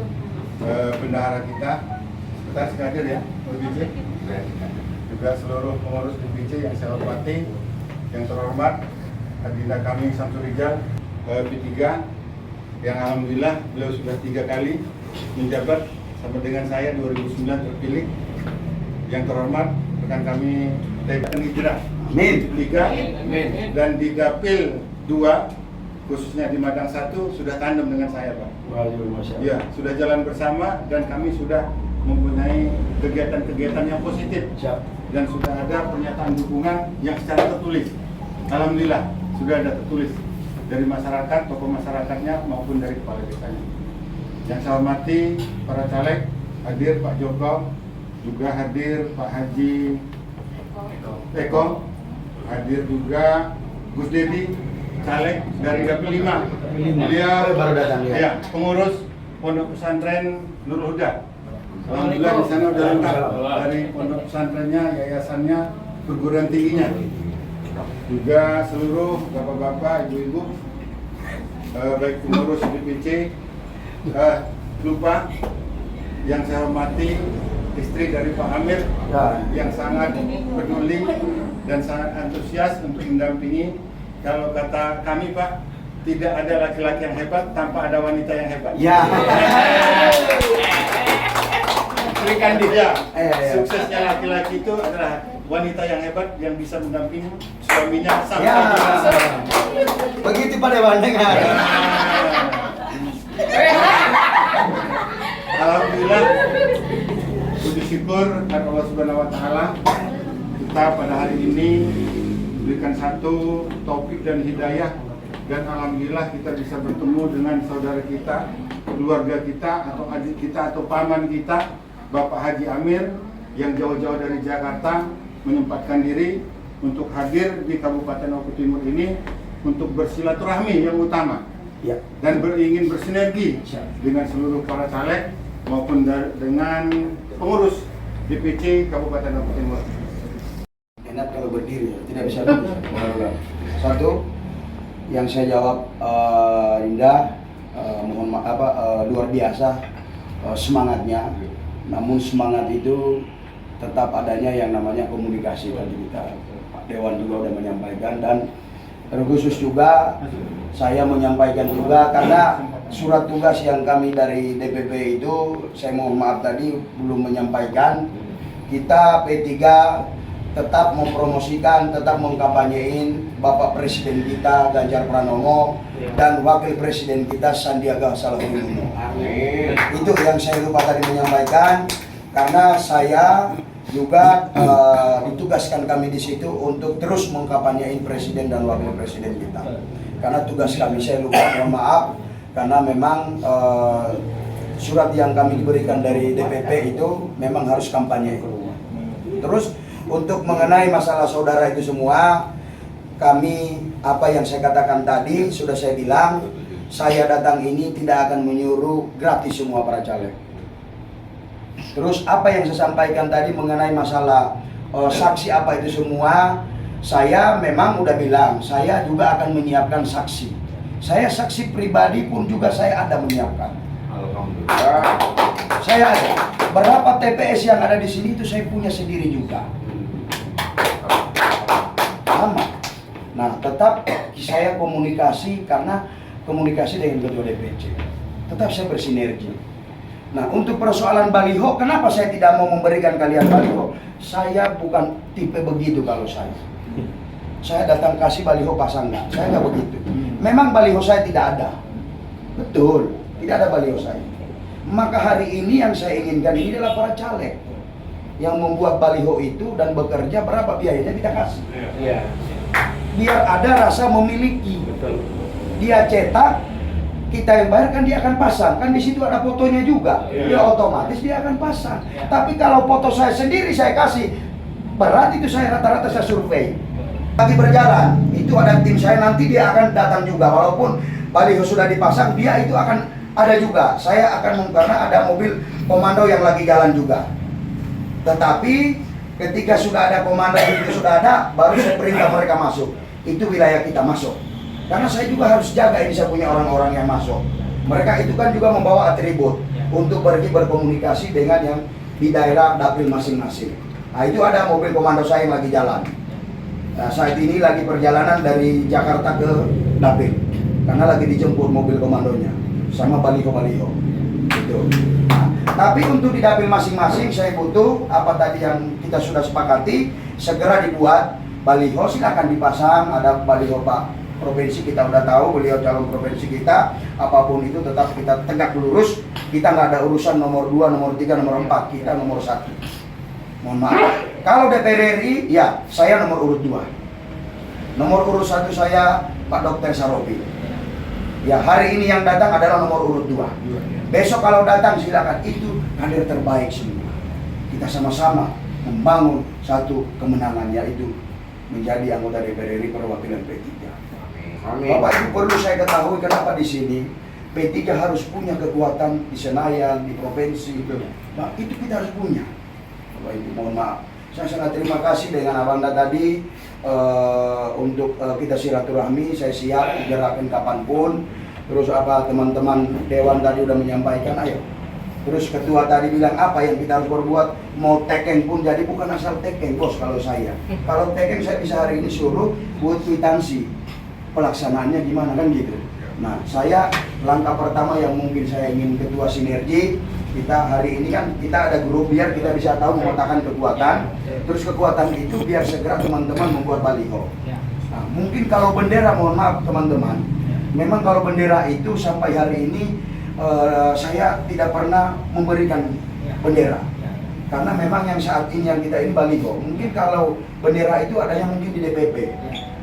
bendahara kita sebentar hadir ya DPC, juga seluruh pengurus DPC yang saya hormati, yang terhormat Adinda kami Samsul Rijal P3 yang alhamdulillah beliau sudah 3 kali menjabat sama dengan saya 2009 terpilih. Yang terhormat rekan kami TPN Hijrah P3 dan di Dapil 2 khususnya di Madang 1 sudah tandem dengan saya Pak. Ya, sudah jalan bersama dan kami sudah mempunyai kegiatan-kegiatan yang positif dan sudah ada pernyataan dukungan yang secara tertulis. Alhamdulillah sudah ada tertulis dari masyarakat, tokoh masyarakatnya maupun dari kepala desanya. Yang saya hormati para caleg, hadir Pak Joko, juga hadir Pak Haji Eko, hadir juga Gus Dedi, caleg dari Dapil 5. Beliau baru datang ya, pengurus Pondok Pesantren Nurul Huda. Alhamdulillah di sana sudah lengkap dari pondok pesantrennya, yayasannya, perguruan tingginya. Juga seluruh bapak-bapak, ibu-ibu, baik pengurus DPC, lupa yang saya hormati istri dari Pak Amir yang sangat peduli dan sangat antusias untuk mendampingi. Kalau kata kami Pak, tidak ada laki-laki yang hebat tanpa ada wanita yang hebat. Ya. Berikan dia. Suksesnya laki-laki itu adalah wanita yang hebat yang bisa mendampingi suaminya sampai Begitu Pak Dewan dengar. Alhamdulillah, puji syukur kepada Allah Subhanahu wa taala, kita pada hari ini diberikan satu taufik dan hidayah, dan alhamdulillah kita bisa bertemu dengan saudara kita, keluarga kita atau adik kita atau paman kita, Bapak Haji Amir yang jauh-jauh dari Jakarta menyempatkan diri untuk hadir di Kabupaten Oku Timur ini untuk bersilaturahmi yang utama dan ingin bersinergi dengan seluruh para caleg maupun dengan pengurus DPC Kabupaten Oku Timur. Enak kalau berdiri, tidak bisa duduk. Satu, yang saya jawab Rinda, mohon maaf luar biasa semangatnya. Namun semangat itu tetap adanya yang namanya komunikasi tadi kita. Pak Dewan juga sudah menyampaikan dan terkhusus juga saya menyampaikan juga karena surat tugas yang kami dari DPP itu saya mohon maaf tadi belum menyampaikan kita P3 tetap mempromosikan, tetap mengkampanyein Bapak Presiden kita Ganjar Pranowo dan Wakil Presiden kita Sandiaga Salahuddin Uno. Amin. Itu yang saya lupa tadi menyampaikan, karena saya juga ditugaskan kami di situ untuk terus mengkampanyein Presiden dan Wakil Presiden kita. Karena tugas kami, saya lupa, mohon maaf, karena memang surat yang kami diberikan dari DPP itu memang harus kampanye. Terus untuk mengenai masalah saudara itu semua, kami apa yang saya katakan tadi sudah saya bilang, saya datang ini tidak akan menyuruh gratis semua para caleg. Terus apa yang saya sampaikan tadi mengenai masalah saksi apa itu semua, saya memang udah bilang, saya juga akan menyiapkan saksi. Saya saksi pribadi pun juga saya ada menyiapkan. Alhamdulillah. Saya ada. Berapa TPS yang ada di sini itu saya punya sendiri juga. Sama. Nah, tetap saya komunikasi karena komunikasi dengan ketua DPC. Tetap saya bersinergi. Nah, untuk persoalan baliho, kenapa saya tidak mau memberikan kalian baliho? Saya bukan tipe begitu kalau saya. Saya datang kasih baliho pasang nggak? Saya nggak begitu. Memang baliho saya tidak ada. Betul, tidak ada baliho saya. Maka hari ini yang saya inginkan ini adalah para caleg yang membuat baliho itu dan bekerja, berapa biayanya kita kasih. Iya. Biar ada rasa memiliki. Betul. Dia cetak, kita yang bayar, kan dia akan pasang. Kan di situ ada fotonya juga. Iya. Ya otomatis dia akan pasang. Tapi kalau foto saya sendiri saya kasih, berat itu saya rata-rata saya survei. Lagi berjalan, itu ada tim saya, nanti dia akan datang juga. Walaupun baliho sudah dipasang, dia itu akan ada juga. Saya akan, karena ada mobil komando yang lagi jalan juga. Tetapi ketika sudah ada komando itu sudah ada, baru saya perintah mereka masuk. Itu wilayah kita masuk. Karena saya juga harus jaga ini, saya punya orang-orang yang masuk. Mereka itu kan juga membawa atribut untuk pergi berkomunikasi dengan yang di daerah dapil masing-masing. Nah, itu ada mobil komando saya yang lagi jalan. Nah, saat ini lagi perjalanan dari Jakarta ke dapil. Karena lagi dijemput mobil komandonya sama baliho-baliho. Gitu. Nah, tapi untuk di dapil masing-masing saya butuh apa tadi yang kita sudah sepakati, segera dibuat baliho, silakan dipasang. Ada baliho Pak Provinsi, kita udah tahu beliau calon provinsi kita, apapun itu tetap kita tegak lurus. Kita nggak ada urusan nomor 2, nomor 3, nomor 4, kita nomor 1. Mohon maaf. Kalau DPR RI, ya saya nomor urut 2. Nomor urut 1 saya Pak Dr. Sarobi. Ya, hari ini yang datang adalah nomor urut 2. Besok kalau datang silakan, itu kader terbaik semua. Kita sama-sama membangun satu kemenangan, yaitu menjadi anggota DPR RI perwakilan P3. Amin. Bapak Ibu perlu saya ketahui kenapa di sini P3 harus punya kekuatan di Senayan, di provinsi itu. Nah, itu kita harus punya. Bapak Ibu mohon maaf. Saya sangat terima kasih dengan Abanda tadi untuk kita silaturahmi. Saya siap digerakkan kapanpun. Terus apa teman-teman Dewan tadi udah menyampaikan, ayo. Terus ketua tadi bilang apa yang kita harus berbuat, mau tekeng pun jadi, bukan asal tekeng bos kalau saya. Kalau tekeng saya bisa hari ini suruh buat kwitansi. Pelaksanaannya gimana kan gitu. Nah, saya langkah pertama yang mungkin saya ingin ketua sinergi, kita hari ini kan kita ada grup biar kita bisa tahu memetakan kekuatan. Terus kekuatan itu biar segera teman-teman membuat baliho. Nah, mungkin kalau bendera, mohon maaf teman-teman, memang kalau bendera itu sampai hari ini saya tidak pernah memberikan bendera. Karena memang yang saat ini yang kita ini baliho. Mungkin kalau bendera itu adanya mungkin di DPP.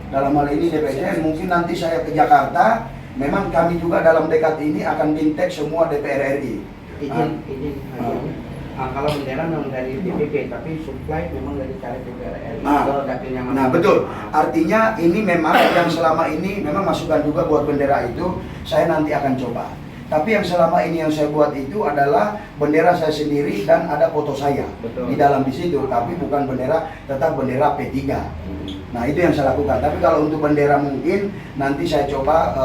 Dalam hal ini DPC, mungkin nanti saya ke Jakarta, memang kami juga dalam dekat ini akan bintek semua DPR RI. Izin. Kalau bendera memang dari DPP, tapi supply memang dari caleg DPR RI. Nah betul, artinya ini memang yang selama ini memang masukan juga buat bendera itu, saya nanti akan coba. Tapi yang selama ini yang saya buat itu adalah bendera saya sendiri dan ada foto saya. Betul. Di dalam di situ, tapi bukan bendera, tetap bendera P3. Nah itu yang saya lakukan. Tapi kalau untuk bendera mungkin nanti saya coba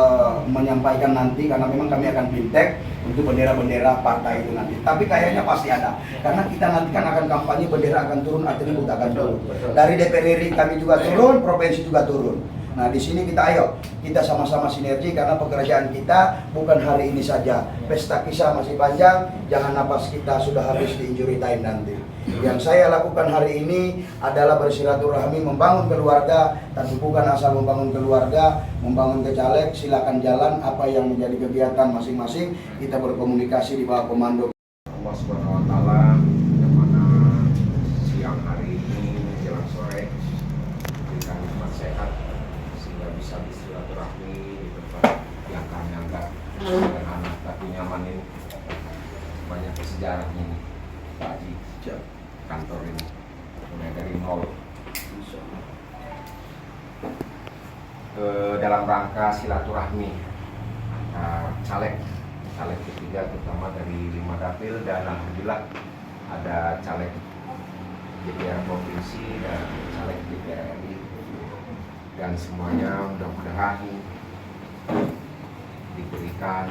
menyampaikan nanti, karena memang kami akan bintek untuk bendera-bendera partai itu nanti. Tapi kayaknya pasti ada, karena kita nanti kan akan kampanye, bendera akan turun, atribut akan turun. Dari DPR RI kami juga turun, provinsi juga turun. Nah di sini kita sama-sama sinergi karena pekerjaan kita bukan hari ini saja. Pesta kisah masih panjang, jangan napas kita sudah habis di injury time nanti. Yang saya lakukan hari ini adalah bersilaturahmi, membangun keluarga, tapi bukan asal membangun keluarga, membangun ke caleg. Silakan jalan apa yang menjadi kegiatan masing-masing. Kita berkomunikasi di bawah komando Allah Subhanahu wa Ta'ala, yang mana siang hari ini menjelang sore diberikan nikmat sehat sehingga bisa bersilaturahmi di tempat yang kami anggap sederhana tapi nyamanin. Banyak sejarahnya ini Pak Haji, kantor ini mulai dari nol. Dalam rangka silaturahmi caleg ketiga terutama dari 5 dapil, dan alhamdulillah ada caleg DPR provinsi dan caleg DPR RI, dan semuanya mudah-mudahan diberikan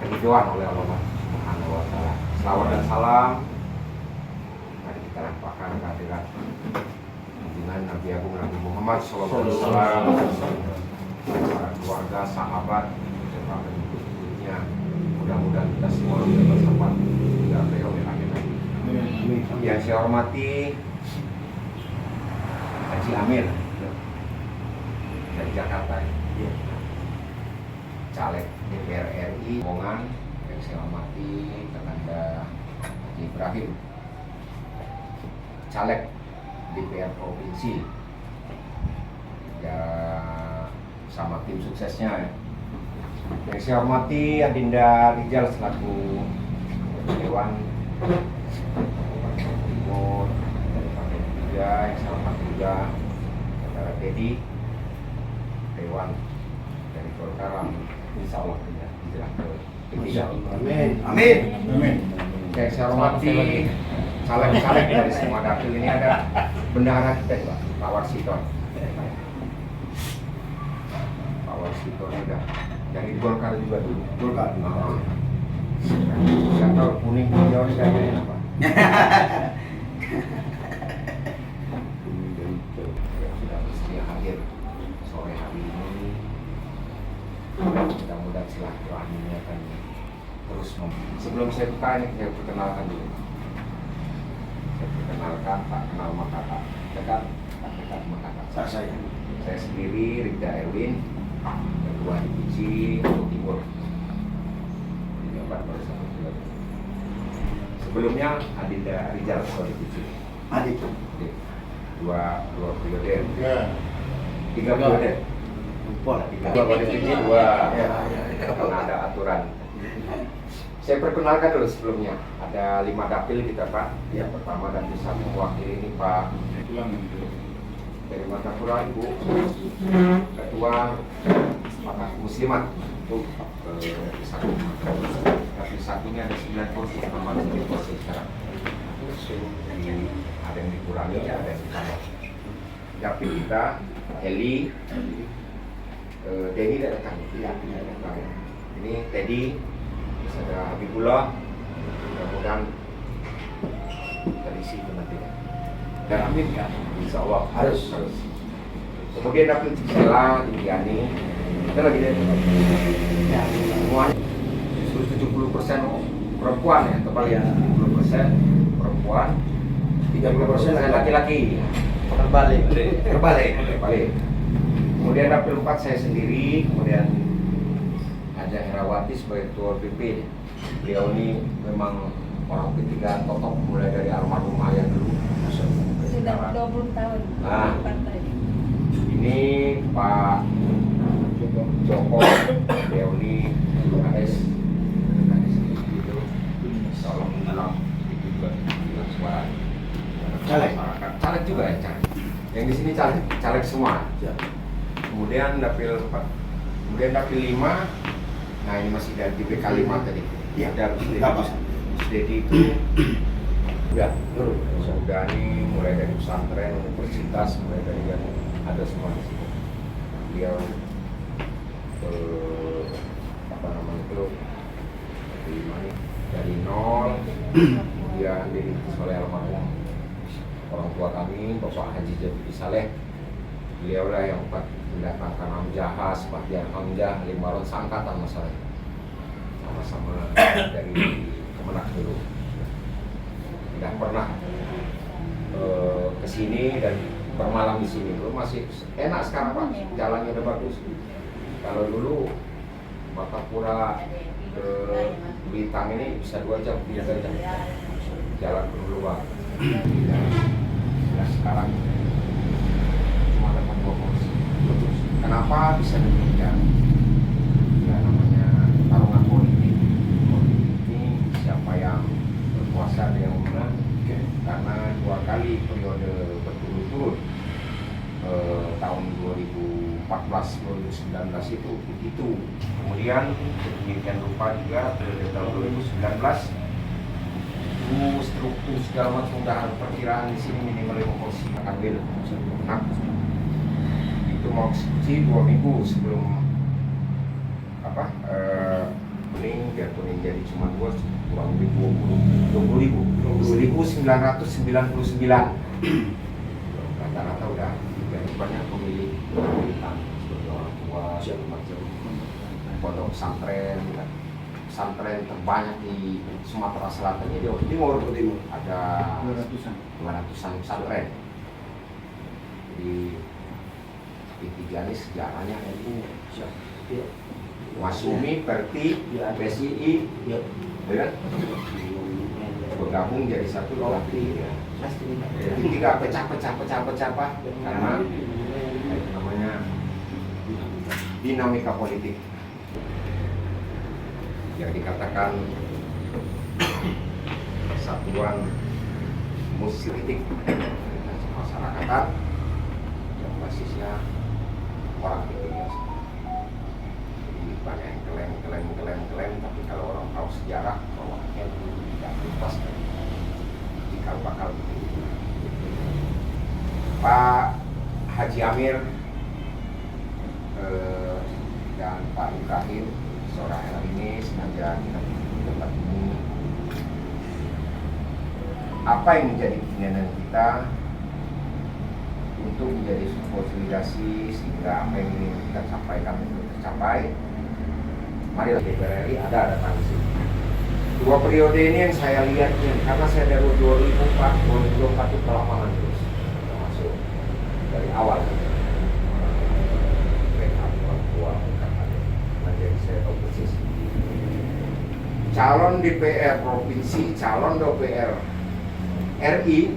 keridhaan oleh Allah Subhanahu wa Ta'ala. Salawat dan salam mari kita lampahkan kehadirat junjungan Nabi Agung Nabi Muhammad SAW, para keluarga, sahabat, serta pengikutnya. Mudah-mudahan kita semua bisa bersama hingga periode akhir. Yang saya hormati Haji Amir dari Jakarta, caleg DPR RI Mongan. Yang saya hormati Kakanda Haji Ibrahim, caleg DPR provinsi, ya sama tim suksesnya ya. Yang saya hormati Adinda Rijal selaku Dewan Timur dari Partai Tiga. Yang saya hormati juga Saudara Teddy, Dewan dari Golkar, insya Allah hijrah ke P3. Amin. Yang saya hormati caleg-caleg dari semua dapil. Ini ada bendahara kita juga, Pak Warsiton. Pak Warsiton udah dari Golkar juga dulu. Golkar. Nggak tahu kuning hijau ini kayaknya apa. Sudah bersedia hadir sore hari ini. Mudah-mudahan silaturahminya akan terus sebelum saya buka ini, saya perkenalkan dulu. Saya perkenalkan, tak kenal maka tak dekat, tak dekat maka tak Saya. Saya sendiri Rida Erwin, Ketua DPC Jawa Timur. Jabat pada satu periode. Sebelumnya Adinda Rijal Ketua DPC. Adik. Dua periode. Ya. 3 periode. Pol. Ketua DPC 2. Karena ada aturan. Saya perkenalkan dulu sebelumnya. Ada 5 dapil kita Pak. Yang pertama dapil 1 mewakili ini Pak dari Martapura, Ibu Ketua Pakar Muslimat untuk dapil 1 ini ada 9 kursi, tambah 9 kursi sekarang. Jadi ada yang dikurangi, ada yang ditambah. Dapil kita Eli, Teddy dan kami. Ini Teddy, terus ada Habibullah. Mudah-mudahan terisi itu nanti. Dan amin kan, insya Allah harus. Kemudian dapil Cisela, Indiani, kita lagi lihat semuanya justru 70% perempuan ya, terbalik 70% perempuan, 30% laki-laki. Terbalik. Kemudian dapil 4 saya sendiri, kemudian Haja Herawati sebagai ketua BP. Beliau ini memang orang ketiga totok mulai dari almarhum ayah dulu. Sudah 20 tahun Nah. partai. Ini Pak Joko, beliau ini KS itu tolong dalam itu juga suara caleg juga ya caleg. Yang di sini caleg semua. Kemudian dapil 4, kemudian dapil 5. Nah ini masih dari DPK 5 tadi. Iya. Ada Dedi itu udah nih mulai dari pesantren, universitas, mulai dari yang ada semua di sini. Beliau dari nol, kemudian dirintis oleh almarhum orang tua kami, Bapak Haji Jabir Saleh, Beliau lah yang mendatangkan Hamzah, Sebastian Hamzah, Limbaron seangkatan masalahnya. Sama-sama dari Kemenak dulu. Tidak pernah ke sini dan bermalam di sini dulu, masih enak sekarang Pak, jalannya udah bagus. Kalau dulu Martapura ke Blitar ini bisa 2 jam, 3 jam jalan dulu Pak. Nah, sekarang cuma dapat 2 kursi. Kenapa bisa demikian? Ya namanya pertarungan politik. Politik ini siapa yang berkuasa dia yang menang. Karena 2 kali periode berturut-turut tahun 2014-2019 itu begitu. Kemudian demikian rupa juga periode tahun 2019 struktur segala macam udah perkiraan di sini minimal 5 kursi akan beda. Nah, itu mau eksekusi 2 minggu sebelum kuning, biar kuning jadi cuma 2 kurang lebih 20.999 rata-rata udah banyak pemilih seperti orang tua segala macam. Pondok pesantren terbanyak di Sumatera Selatan ini di Timur ada 200-an pesantren. Jadi P3 ini sejarahnya NU, Masumi, Perti, PSII, ya kan? Bergabung jadi satu lagi. Jadi tidak pecah-pecah karena itu namanya dinamika politik. Yang dikatakan kesatuan musyrik masyarakatan yang basisnya orang biasa. Jadi banyak yang klaim, tapi kalau orang tahu sejarah bahwa NU tidak bebas dari cikal bakal begitu. Pak Haji Amir dan Pak Ibrahim sore hari ini sengaja kita tempat ini. Apa yang menjadi keinginan kita untuk menjadi konsolidasi sehingga apa yang ingin kita sampaikan itu tercapai. Mari DPR RI ada tangsi. 2 periode ini yang saya lihat karena saya dari 2004 itu ke lapangan terus termasuk dari awal. Calon DPR provinsi, calon DPR RI,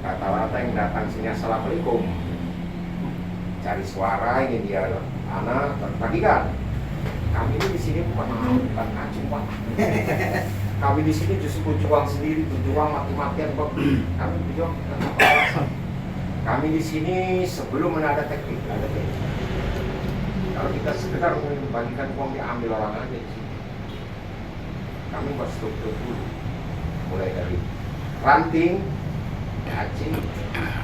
rata-rata yang datang sini assalamualaikum, cari suara ini dia anak bagikan. Kami ini di sini bukan kacung Pak. Kami di sini justru berjuang sendiri, berjuang mati-matian Pak. Kami berjuang apa-apa. Kami di sini sebelum ada teknik, ada teknik. Kalau kita sekedar membagikan uang diambil orang aja sih. Kami buat struktur dulu, mulai dari ranting, gaji,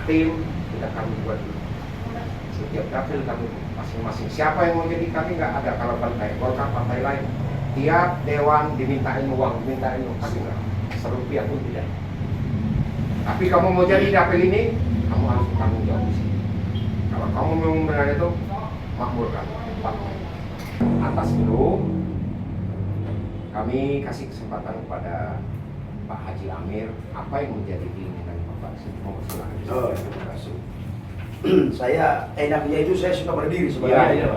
tim, kita kami buat dulu. Setiap dapil kami masing-masing. Siapa yang mau jadi kami nggak ada kalau partai Golkar, partai lain. Tiap dewan dimintain uang, kami nggak serupiah pun tidak. Tapi kamu mau jadi dapil ini, kamu harus bertanggung jawab di sini. Kalau kamu mau benar itu, makmurkan. Atas dulu. Kami kasih kesempatan kepada Pak Haji Amir, apa yang menjadi keinginan Bapak? Terima kasih. Saya enaknya itu saya suka berdiri sebenarnya.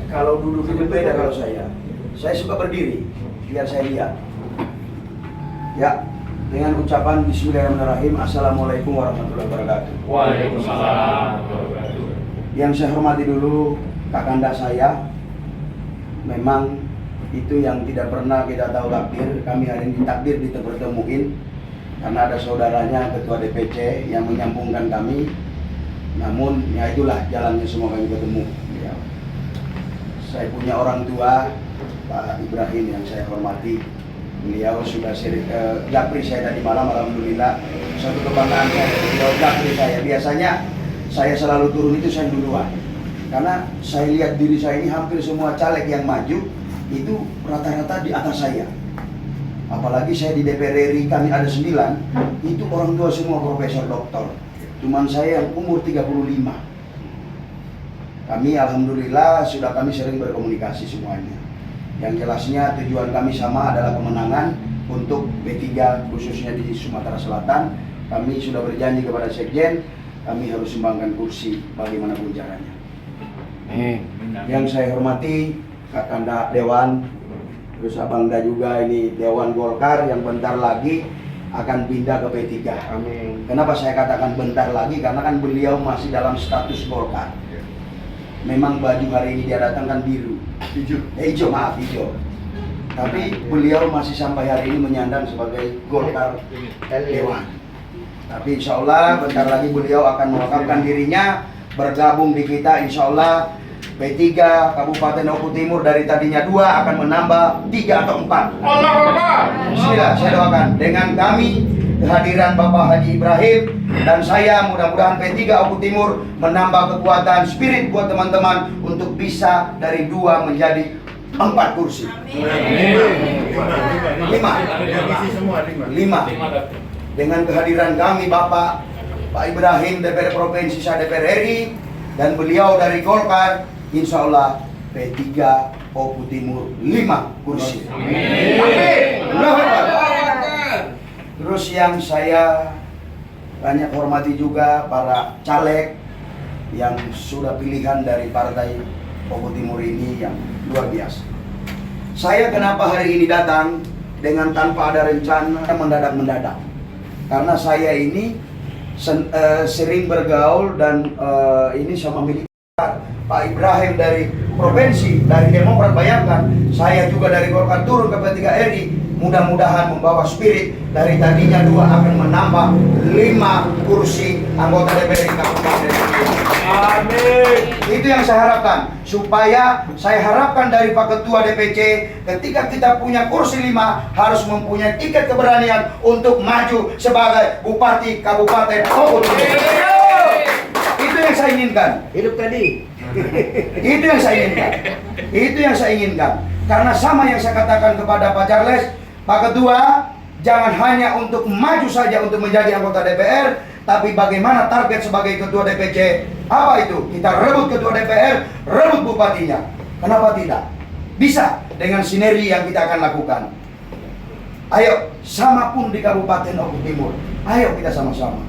Kalau duduk itu beda kalau saya suka berdiri biar saya lihat. Ya, dengan ucapan Bismillahirrahmanirrahim. Assalamualaikum warahmatullahi wabarakatuh. Waalaikumsalam. Yang saya hormati dulu kakanda saya, memang itu yang tidak pernah kita tahu takdir. Kami hari ini takdir dipertemuin karena ada saudaranya ketua DPC yang menyambungkan kami. Namun ya itulah jalannya semua kami ketemu. Ya. Saya punya orang tua Pak Ibrahim yang saya hormati. Beliau sudah japri saya tadi malam, alhamdulillah. Satu kebanggaan saya, beliau japri saya. Biasanya saya selalu turun itu saya duluan. Karena saya lihat diri saya ini hampir semua caleg yang maju itu rata-rata di atas saya. Apalagi saya di DPR RI kami ada 9, itu orang tua semua profesor doktor. Cuman saya yang umur 35. Kami alhamdulillah sudah kami sering berkomunikasi semuanya. Yang jelasnya tujuan kami sama adalah kemenangan untuk P3 khususnya di Sumatera Selatan. Kami sudah berjanji kepada Sekjen, kami harus sumbangkan kursi bagaimanapun caranya. Yang saya hormati Kakanda Dewan, terus Abangda juga ini Dewan Golkar yang bentar lagi akan pindah ke P3. Amin. Kenapa saya katakan bentar lagi? Karena kan beliau masih dalam status Golkar. Memang baju hari ini dia datang kan biru, hijau, maaf hijau. Tapi beliau masih sampai hari ini menyandang sebagai Golkar Dewan. Tapi insya Allah bentar lagi beliau akan mewakafkan dirinya bergabung di kita. Insya Allah P3 Kabupaten Oku Timur dari tadinya 2 akan menambah 3 atau 4. Bismillah, saya doakan dengan kami kehadiran Bapak Haji Ibrahim dan saya, mudah-mudahan P3 Oku Timur menambah kekuatan spirit buat teman-teman untuk bisa dari 2 menjadi 4 kursi. 5. Dengan kehadiran kami Bapak Pak Ibrahim DPR Provinsi, saya DPR RI, dan beliau dari Golkar, insya Allah P3 Oku Timur 5 kursi. Amin. Terus yang saya banyak hormati juga para caleg yang sudah pilihan dari Partai Oku Timur ini yang luar biasa. Saya kenapa hari ini datang dengan tanpa ada rencana, mendadak-mendadak. Karena saya ini sering bergaul dan ini sama militer. Pak Ibrahim dari provinsi, dari Demokrat, bayangkan saya juga dari Golkar turun ke P3 RI. Mudah-mudahan membawa spirit dari tadinya 2 akan menambah 5 kursi anggota DPR di Kabupaten. Amin. Itu yang saya harapkan, supaya saya harapkan dari Pak Ketua DPC ketika kita punya kursi 5 harus mempunyai tiket keberanian untuk maju sebagai Bupati Kabupaten Oku Timur. Itu yang saya inginkan. Hidup tadi. Itu yang saya inginkan. Itu yang saya inginkan. Karena sama yang saya katakan kepada Pak Charles, Pak Ketua, jangan hanya untuk maju saja untuk menjadi anggota DPR, tapi bagaimana target sebagai Ketua DPC? Apa itu? Kita rebut Ketua DPR, rebut bupatinya. Kenapa tidak? Bisa dengan sinergi yang kita akan lakukan. Ayo, sama pun di Kabupaten Oku Timur. Ayo kita sama-sama.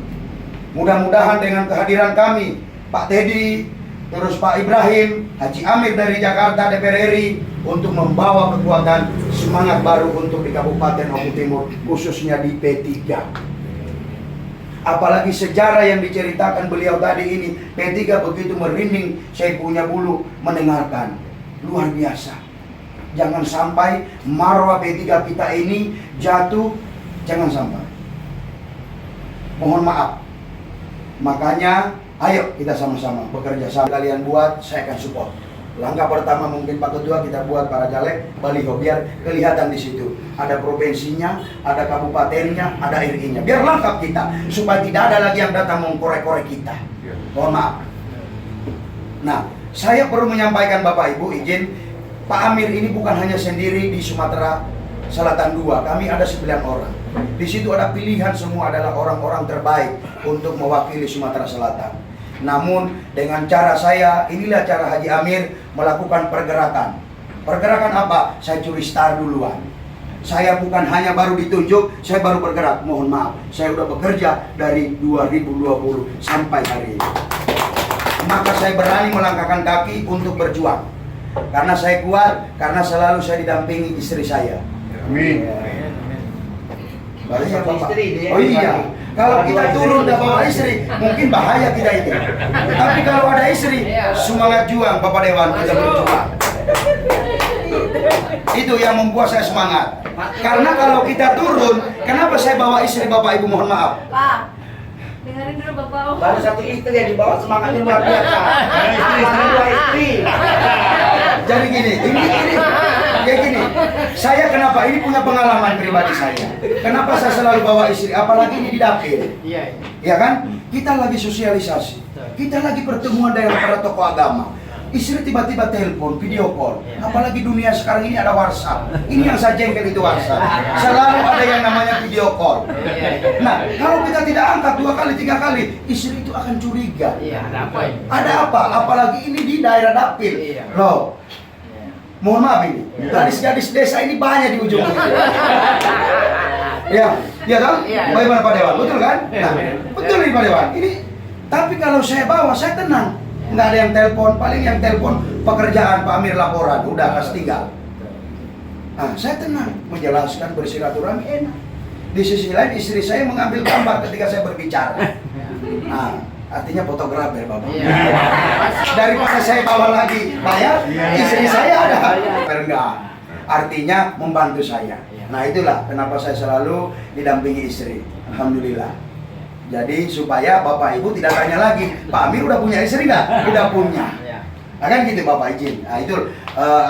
Mudah-mudahan dengan kehadiran kami, Pak Teddy, terus Pak Ibrahim, Haji Amir dari Jakarta DPR RI, untuk membawa kekuatan semangat baru untuk di Kabupaten Oku Timur, khususnya di P3. Apalagi sejarah yang diceritakan beliau tadi ini, P3 begitu merinding, saya punya bulu mendengarkan. Luar biasa. Jangan sampai marwah P3 kita ini jatuh, jangan sampai. Mohon maaf. Makanya ayo kita sama-sama bekerja sama. Kalian buat, saya akan support. Langkah pertama mungkin Pak Ketua kita buat para caleg baliho biar kelihatan di situ. Ada provinsinya, ada kabupatennya, ada RI-nya. Biar lengkap kita supaya tidak ada lagi yang datang mengkorek-korek kita. Mohon maaf. Nah, saya perlu menyampaikan Bapak Ibu izin, Pak Amir ini bukan hanya sendiri di Sumatera Selatan 2. Kami ada 9 orang. Di situ ada pilihan, semua adalah orang-orang terbaik untuk mewakili Sumatera Selatan. Namun dengan cara saya, inilah cara Haji Amir melakukan pergerakan. Pergerakan apa? Saya curi star duluan. Saya bukan hanya baru ditunjuk, saya baru bergerak. Mohon maaf, saya sudah bekerja dari 2020 sampai hari ini. Maka saya berani melangkahkan kaki untuk berjuang. Karena saya kuat, karena selalu saya didampingi istri saya. Amin. Bahaya, Bapak. Istri dia. Oh iya, kalau kita turun dan bawa istri, mungkin bahaya kita itu. Tapi kalau ada istri, semangat juang Bapak Dewan, kita berjuang. Itu yang membuat saya semangat. Karena kalau kita turun, kenapa saya bawa istri Bapak Ibu, mohon maaf. Pak, dengerin dulu Bapak. Baru satu istri yang dibawa semangatnya luar biasa. Istri, dua istri. Jadi gini, ini kayak gini. Saya kenapa ini punya pengalaman pribadi saya. Kenapa saya selalu bawa istri, apalagi ini di dapil. Ya kan? Kita lagi sosialisasi. Kita lagi pertemuan dengan para tokoh agama. Istri tiba-tiba telepon, video call. Apalagi dunia sekarang ini ada WhatsApp. Ini yang saya jengkel itu WhatsApp. Selalu ada yang namanya video call. Nah, kalau kita tidak angkat 2 kali, 3 kali, istri itu akan curiga. Ada apa ini? Ada apa? Apalagi ini di daerah dapil. Loh, mohon maaf ini, gadis-gadis desa ini banyak di ujung ini. Ya, ya kan? Bagaimana Pak Dewan? Betul kan? Nah, betul nih Pak Dewan. Ini, tapi kalau saya bawa, saya tenang. Nggak ada yang telepon, paling yang telepon pekerjaan Pak Amir laporan, udah kas tinggal. Nah, saya tenang, menjelaskan bersilaturahmi enak. Di sisi lain istri saya mengambil gambar ketika saya berbicara. Nah, artinya fotografer Bapak. Daripada saya bawa lagi bayar, istri saya ada. Enggak. Artinya membantu saya. Nah, itulah kenapa saya selalu didampingi istri. Alhamdulillah. Jadi supaya Bapak Ibu tidak tanya lagi, Pak Amir udah punya istri nggak? Udah punya. Nah, kan gitu Bapak izin. Nah, itu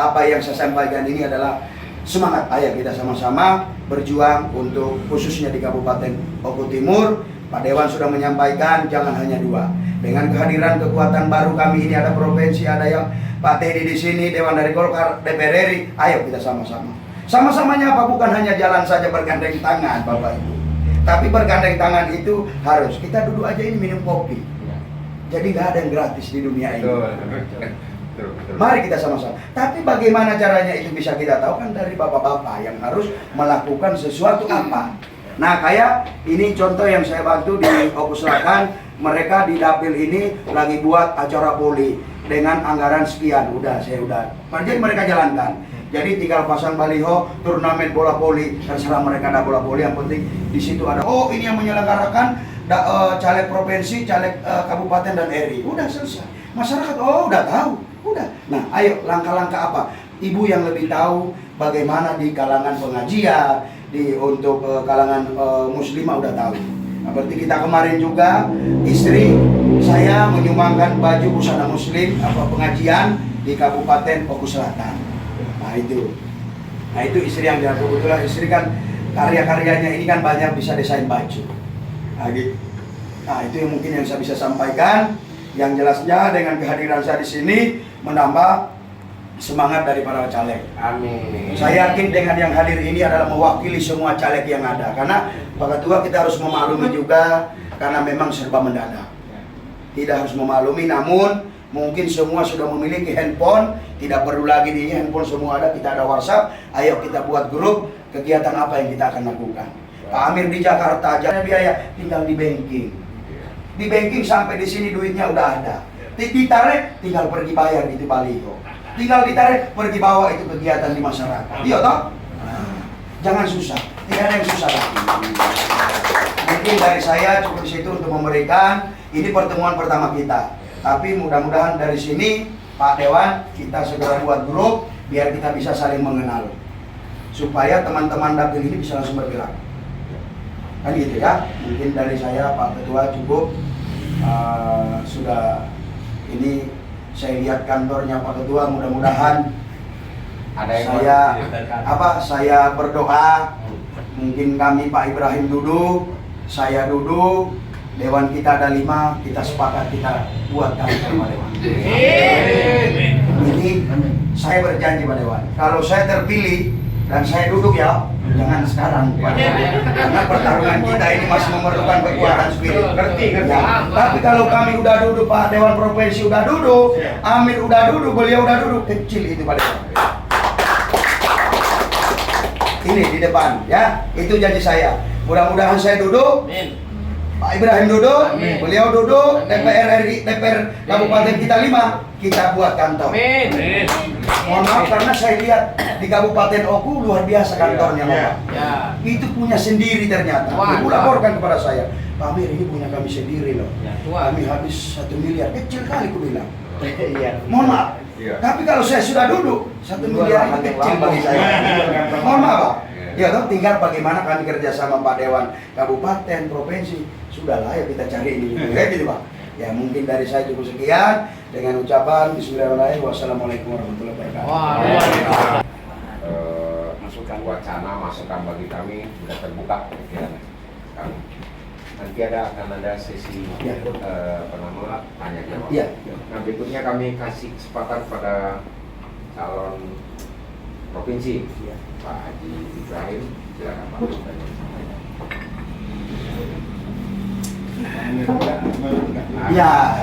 apa yang saya sampaikan ini adalah semangat. Ayo kita sama-sama berjuang untuk khususnya di Kabupaten Oku Timur. Pak Dewan sudah menyampaikan jangan hanya 2. Dengan kehadiran kekuatan baru kami ini ada provinsi, ada yang Pak Teddy di sini, Dewan dari Golkar, DPR RI. Ayo kita sama-sama. Sama-samanya apa? Bukan hanya jalan saja bergandeng tangan Bapak Ibu. Tapi bergandeng tangan itu harus kita duduk aja ini minum kopi. Jadi nggak ada yang gratis di dunia ini. Mari kita sama-sama. Tapi bagaimana caranya itu bisa kita tahu kan dari bapak-bapak yang harus melakukan sesuatu apa. Nah, kayak ini contoh yang saya bantu di Oku Selatan. Mereka di dapil ini lagi buat acara voli dengan anggaran sekian. Saya udah. Jadi mereka jalankan. Jadi tinggal pasang baliho, turnamen bola voli, terserah mereka ada bola voli, yang penting di situ ada. Oh, ini yang menyelenggarakan caleg provinsi, caleg kabupaten dan RI. Udah selesai. Masyarakat udah tahu. Udah. Nah, ayo langkah-langkah apa? Ibu yang lebih tahu bagaimana di kalangan pengajian, untuk kalangan muslimah udah tahu. Nah, berarti kita kemarin juga istri saya menyumbangkan baju busana muslim pengajian di Kabupaten Oku Selatan. Nah itu istri yang dia kebetulan istri kan karya-karyanya ini kan banyak bisa desain baju. Nah itu yang mungkin yang saya bisa sampaikan. Yang jelasnya dengan kehadiran saya di sini menambah semangat dari para caleg. Amin. Saya yakin dengan yang hadir ini adalah mewakili semua caleg yang ada. Karena Pak Ketua kita harus memaklumi juga karena memang serba mendadak. Tidak harus memaklumi, namun mungkin semua sudah memiliki handphone, tidak perlu lagi di handphone semua ada, kita ada WhatsApp. Ayo kita buat grup kegiatan apa yang kita akan lakukan. Pak Amir di Jakarta, jangan biaya, tinggal di banking. Di banking sampai di sini duitnya udah ada. Ditarik, tinggal pergi bayar itu baliho. Tinggal ditarik, pergi bawa itu kegiatan di masyarakat. Iya toh? Jangan susah, tidak ada yang susah lagi. Mungkin dari saya cukup situ untuk memberikan, ini pertemuan pertama kita. Tapi mudah-mudahan dari sini Pak Dewan kita segera buat grup biar kita bisa saling mengenal supaya teman-teman dapil ini bisa langsung bergerak. Kan gitu ya. Mungkin dari saya Pak Ketua cukup. Sudah ini saya lihat kantornya Pak Ketua, mudah-mudahan saya berdoa. Mungkin kami Pak Ibrahim duduk, saya duduk. Dewan kita ada 5, kita sepakat kita buat kantor Pak Dewan. Ini saya berjanji Pak Dewan, kalau saya terpilih dan saya duduk ya, jangan sekarang Pak Dewan. Karena pertarungan kita ini masih memerlukan kekuatan spirit. Ngerti. Ya. Tapi kalau kami udah duduk, Pak Dewan Provinsi udah duduk, Amir udah duduk, beliau udah duduk, kecil itu Pak Dewan. Ini di depan ya, itu janji saya. Mudah-mudahan saya duduk. Pak Ibrahim duduk, beliau duduk, DPR RI, DPR Kabupaten kita 5, kita buat kantor. Amin. Mohon maaf karena saya lihat di Kabupaten Oku luar biasa kantornya, Bapak. Ya. Itu punya sendiri ternyata. Ibu laporkan kepada saya, Pak Amir ini punya kami sendiri loh. Kami habis 1 miliar, kecil kali aku bilang. Mohon maaf. Tapi kalau saya sudah duduk, 1 miliar itu kecil bagi saya. Mohon maaf Pak. Ya toh, tinggal bagaimana kami kerjasama Pak Dewan Kabupaten, Provinsi. Sudahlah ya kita cari ini. Kayak gitu Pak. Ya mungkin dari saya cukup sekian. Dengan ucapan bismillahirrahmanirrahim. Wassalamualaikum warahmatullahi wabarakatuh. Masukan bagi kami sudah terbuka pikiran kami. Nanti akan ada sesi tanya jawab. Iya. Nah Nah, berikutnya kami kasih kesempatan pada calon provinsi, Pak Haji Ibrahim. Silakan Pak. Ya.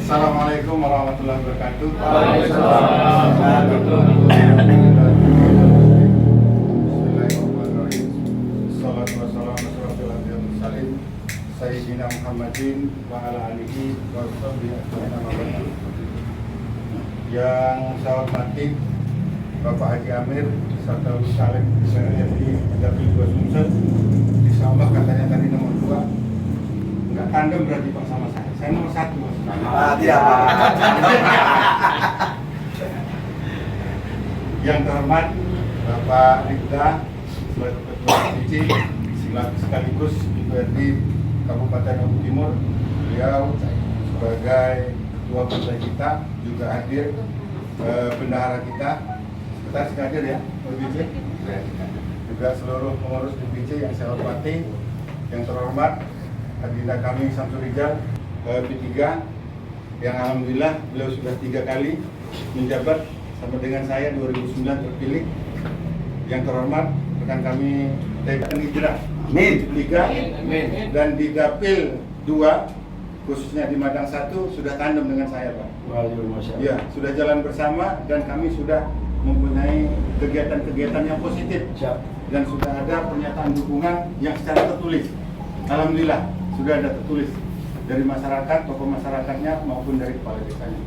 Assalamualaikum warahmatullahi wabarakatuh. Bismillahirrahmanirrahim. Assalatu wassalamu ala asyrofil anbiya'i wal mursalin Sayyidina Muhammadin wa ala alihi wa sahbihi ajma'in. Yang saya hormati Bapak Haji Amir serta Caleg DPRD Dapil 2 Sumsel. Insyaallah katanya tadi nomor 2. Enggak tandem berarti Pak sama saya. Saya nomor 1 Mas. Tidak apa-apa. Yang terhormat Bapak Rifda selaku Ketua Provinsi sekaligus DPRD Kabupaten Oku Timur. Beliau sebagai Ketua Partai kita juga hadir, bendahara kita sekretaris hadir ya DPC, juga seluruh pengurus DPC yang saya hormati. Yang terhormat Adinda kami Samsul Rijal P3 yang alhamdulillah beliau sudah 3 kali menjabat sama dengan saya 2009 terpilih. Yang terhormat rekan kami TKN Hijrah P3 dan di Dapil 2 khususnya di Madang 1 sudah tandem dengan saya Pak. Ya, sudah jalan bersama dan kami sudah mempunyai kegiatan-kegiatan yang positif dan sudah ada pernyataan dukungan yang secara tertulis. Alhamdulillah sudah ada tertulis dari masyarakat, tokoh masyarakatnya maupun dari kepala desanya.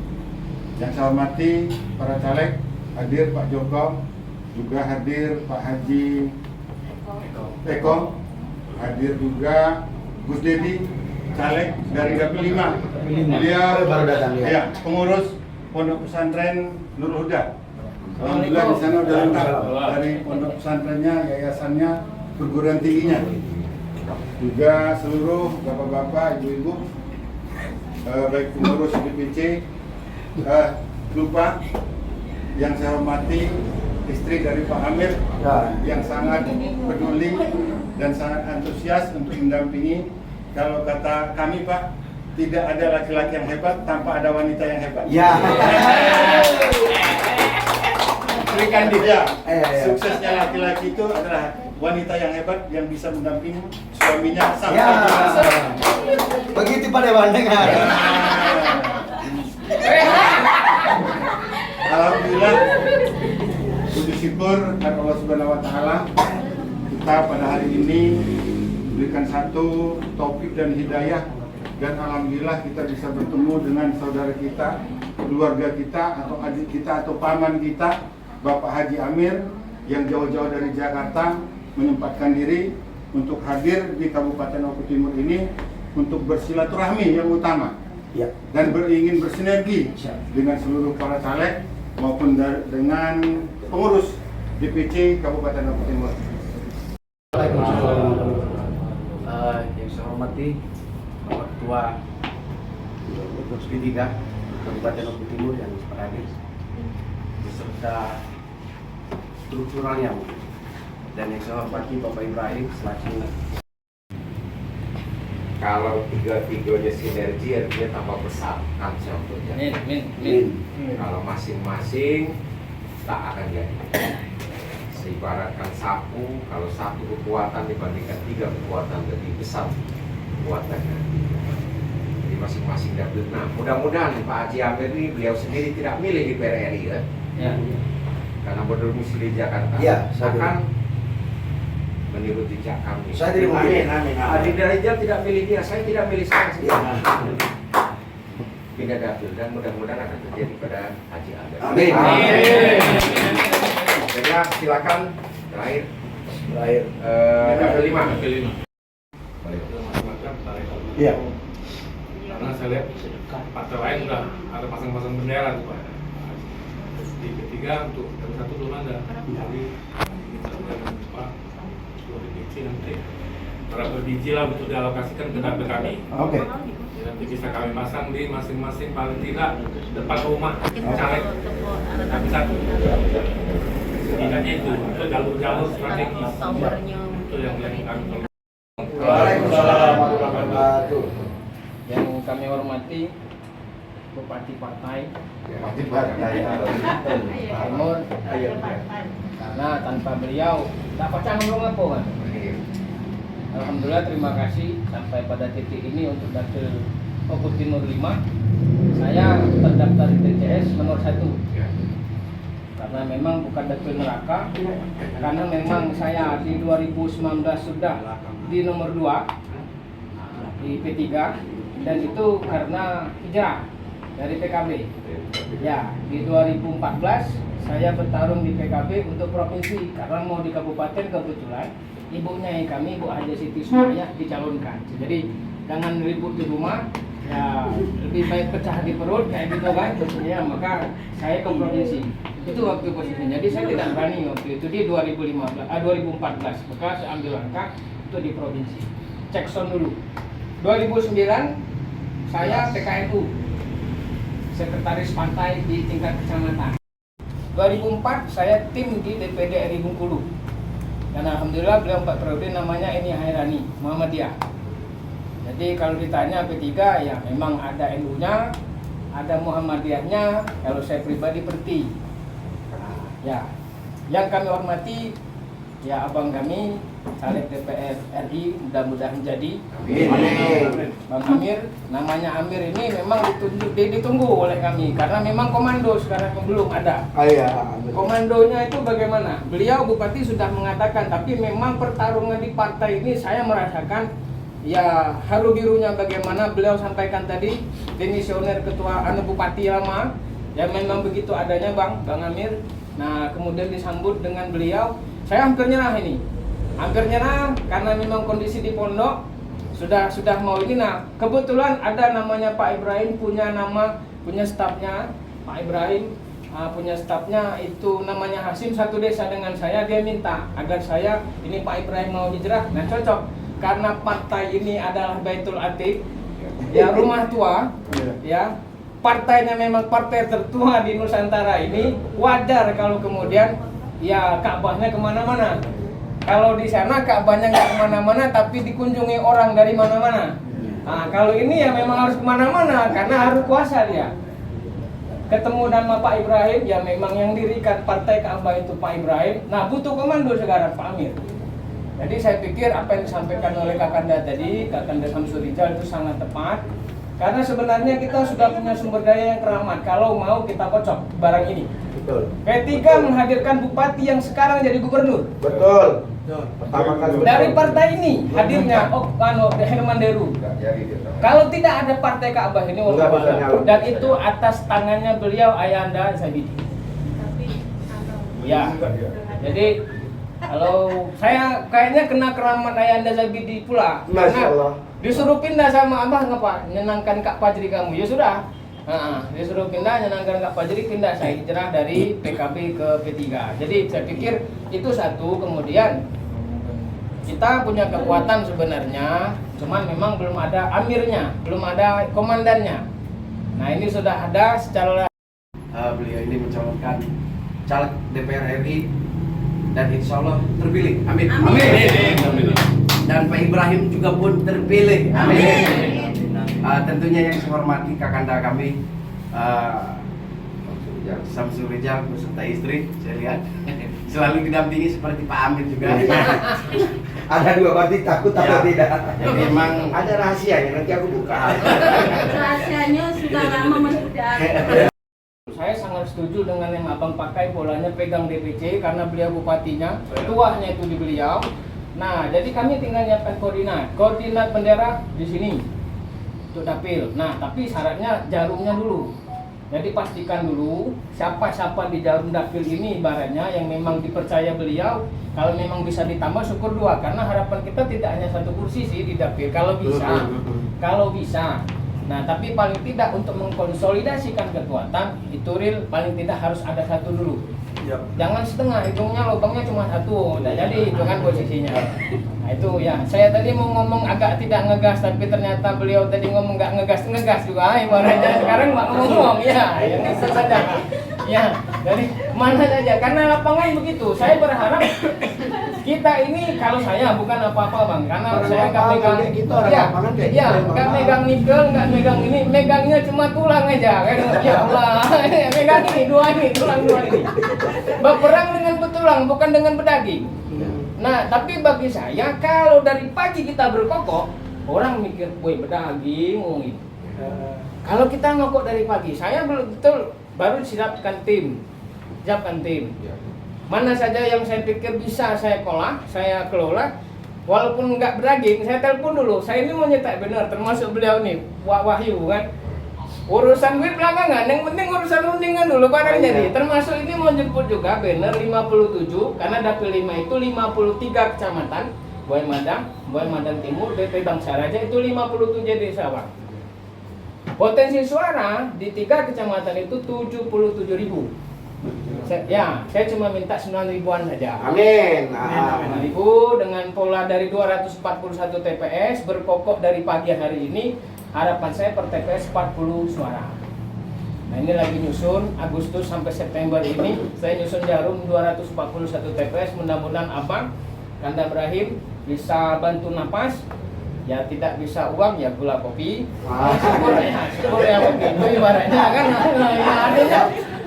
Yang saya hormati para caleg, hadir Pak Joko, juga hadir Pak Haji Eko, hadir juga Gus Dedi, caleg dari Dapil 5. Beliau baru datang ya, pengurus Pondok Pesantren Nurul Huda. Alhamdulillah di sana udah lengkap dari pondok pesantrennya, yayasannya, perguruan tingginya. Juga seluruh bapak-bapak, ibu-ibu, baik pengurus DPC, lupa yang saya hormati istri dari Pak Amir yang sangat peduli dan sangat antusias untuk mendampingi. Kalau kata kami Pak, tidak ada laki-laki yang hebat tanpa ada wanita yang hebat. Ya. Berikan dia. Suksesnya laki-laki itu adalah wanita yang hebat yang bisa mendampingi suaminya sampai Begitu Pak Dewan dengar. Alhamdulillah, puji syukur kepada Allah Subhanahu Wa Taala kita pada hari ini berikan satu taufik dan hidayah dan alhamdulillah kita bisa bertemu dengan saudara kita, keluarga kita atau adik kita atau paman kita, Bapak Haji Amir yang jauh-jauh dari Jakarta menyempatkan diri untuk hadir di Kabupaten Oku Timur ini untuk bersilaturahmi yang utama dan ingin bersinergi dengan seluruh para caleg maupun dengan pengurus DPC Kabupaten Oku Timur. Yang saya hormati Bapak Ketua P3 Kabupaten Oku Timur yang hadir beserta strukturalnya, dan yang saya hormati Bapak Ibrahim selaku. Kalau tiga-tiganya sinergi artinya tambah besar kancah untuk jadi. Kalau masing-masing tak akan jadi. Seibaratkan sapu, kalau satu kekuatan dibandingkan 3 kekuatan lebih besar kekuatannya. Jadi masing-masing dapil. Nah, mudah-mudahan Pak Haji Amir ini beliau sendiri tidak milih di PRRI ya. Karena berdomisili di Jakarta. Akan meniru jejak kami. Saya tidak mungkin. Adinda Rijal tidak milih dia, saya tidak milih saya sendiri. Pindah dapil dan mudah-mudahan akan terjadi pada Haji Amir. Amin. Jadi silakan terakhir. Dapil 5. Iya. Karena saya lihat partai lain udah ada pasang-pasang bendera tuh Pak. Di P3 untuk yang satu belum ada. Jadi kita dengan Pak Ketua DPC nanti berapa biji lah untuk dialokasikan ke dapil kami. Oke. Ya, nanti bisa kami pasang di masing-masing paling tidak depan rumah caleg kami satu. Setidaknya itu jalur-jalur strategis. Itu yang kami. Waalaikumsalam warahmatullahi wabarakatuh. Yang kami hormati Bupati Partai Mati partai. Timur, karena tanpa beliau tak pacang ngomong apa kan. Alhamdulillah, terima kasih sampai pada titik ini untuk dapil Ogo Timur 5 saya terdaftar di TCS nomor 1 karena memang bukan dapil neraka, karena memang saya di 2019 sudah di nomor 2 di P3 dan itu karena hijrah dari PKB. Ya, di 2014 saya bertarung di PKB untuk provinsi karena mau di kabupaten, kebetulan ibunya kami, Bu Haja Siti Sumaya, dicalonkan. Jadi jangan ribut di rumah, ya lebih baik pecah di perut kayak gitu kan, ya, maka saya ke provinsi. Itu waktu posisinya. Jadi saya tidak berani waktu itu di 2014, maka saya ambil langkah untuk di provinsi. Cek sound dulu. 2009 saya PKNU, sekretaris partai di tingkat kecamatan. 2004 saya tim di DPD RI Bengkulu. Dan alhamdulillah beliau 4 periode, namanya Eni Hairani Muhammadiyah. Jadi kalau ditanya P3 ya memang ada NU-nya, ada Muhammadiyahnya. Kalau saya pribadi Perti. Nah, ya, yang kami hormati ya abang kami caleg DPR RI, mudah-mudahan jadi. Bang Amir, namanya Amir ini memang ditunggu oleh kami karena memang komando sekarang belum ada. Komandonya itu bagaimana? Beliau Bupati sudah mengatakan, tapi memang pertarungan di partai ini saya merasakan ya haru birunya bagaimana beliau sampaikan tadi, demisioner ketua Bupati lama, ya memang begitu adanya Bang Amir. Nah kemudian disambut dengan beliau, saya hampir nyerah ini. Hampir nyerah karena memang kondisi di pondok sudah mau ini. Nah kebetulan ada namanya Pak Ibrahim, punya stafnya Pak Ibrahim, punya stafnya itu namanya Hasim, satu desa dengan saya. Dia minta agar saya ini Pak Ibrahim mau hijrah. Nah cocok karena partai ini adalah Baitul Atiq, ya rumah tua, ya partainya memang partai tertua di Nusantara ini. Wajar kalau kemudian ya Ka'bahnya kemana-mana. Kalau di sana Ka'bahnya nggak kemana-mana, tapi dikunjungi orang dari mana-mana. Nah, kalau ini ya memang harus kemana-mana karena harus kuasa dia. Ketemu nama Pak Ibrahim, ya memang yang dirikan partai Ka'bah itu Pak Ibrahim. Nah butuh komando sekarang Pak Amir. Jadi saya pikir apa yang disampaikan oleh Kakanda tadi, Kakanda Samsul Rijal itu sangat tepat. Karena sebenarnya kita sudah punya sumber daya yang keramat kalau mau kita kocok barang ini. Betul. P3 menghadirkan bupati yang sekarang jadi gubernur. Betul. Pertama kali Dari partai ini hadirnya Herman Deru. Kalau tidak ada partai Ka'bah ini, dan itu atas tangannya beliau Ayanda Zabidi. Ya, jadi kalau saya kayaknya kena keramat Ayanda Zabidi pula. Karena disuruh pindah sama abah ngapa? Nyenangkan Kak Fajri kamu. Ya sudah. Disuruh pindah, nyenangkan Kak Fajri, pindah saya hijrah dari PKB ke P3. Jadi saya pikir itu satu. Kemudian kita punya kekuatan sebenarnya, cuman memang belum ada amirnya, belum ada komandannya. Nah ini sudah ada secara beliau ini mencalonkan caleg DPR RI dan insya Allah terpilih. Amin. Amin. Dan Pak Ibrahim juga pun terpilih. Amin. Tentunya yang saya hormati Kakanda kami Samsul Rijal beserta istri, saya lihat selalu didampingi seperti Pak Amir juga. ada dua partai takut atau tidak. Jadi memang Ada rahasianya, nanti aku buka. Rahasianya sudah lama masih tidak ada. saya sangat setuju dengan yang abang pakai, bolanya pegang DPC karena beliau bupatinya, tuahnya itu di beliau. Nah, jadi kami tinggal nyiapkan koordinat bendera di sini untuk dapil. Nah, tapi syaratnya jarumnya dulu. Jadi pastikan dulu siapa-siapa di jarum dapil ini ibaratnya yang memang dipercaya beliau. Kalau memang bisa ditambah syukur 2, karena harapan kita tidak hanya 1 kursi sih di dapil kalau bisa. Nah, tapi paling tidak untuk mengkonsolidasikan kekuatan itu real paling tidak harus ada 1 dulu. Jangan setengah, hitungnya lubangnya cuma 1, udah jadi itu kan posisinya. Nah itu ya, saya tadi mau ngomong agak tidak ngegas, tapi ternyata beliau tadi ngomong nggak ngegas juga, ibaratnya sekarang nggak ngomong ya, yang itu saja. Ya, dari mana saja. Karena lapangan begitu. Saya berharap kita ini, kalau saya bukan apa-apa bang, karena Orang saya nggak lapangan megang, kayak gitu, orang ya, lapangan kayak ya, gitu, nggak memang. megang nikel, nggak megang ini, megangnya cuma tulang aja, kan? Ya Allah, megang ini dua ini, tulang dua ini. Berperang dengan petulang, bukan dengan pedaging. Nah, tapi bagi saya, kalau dari pagi kita berkokok, orang mikir, woi pedaging, gitu. Kalau kita ngokok dari pagi, saya betul baru siapkan tim. Mana saja yang saya pikir bisa saya kelola, walaupun nggak berdaging, saya telepon dulu. Saya ini mau nyetak benar, termasuk beliau nih, Wahyu kan. Urusan duit belakangan, yang penting urusan undingan dulu barangnya nih. Termasuk ini mau jemput juga banner 57, karena dapil 5 itu 53 kecamatan, Boy Madang Timur, DP Bangsa Raja itu 57 desa bang. Potensi suara di 3 kecamatan itu 77.000. Saya cuma minta 9.000-an saja. Amin. 9.000 dengan pola dari 241 TPS berkokok dari pagi hari ini. Harapan saya per TPS 40 suara. Nah ini lagi nyusun Agustus sampai September ini saya nyusun jarum 241 TPS. Mudah-mudahan Abang Kanda Ibrahim bisa bantu napas. Ya tidak bisa uang ya gula kopi. Syukur ya begitu ibaratnya kan. Ya adanya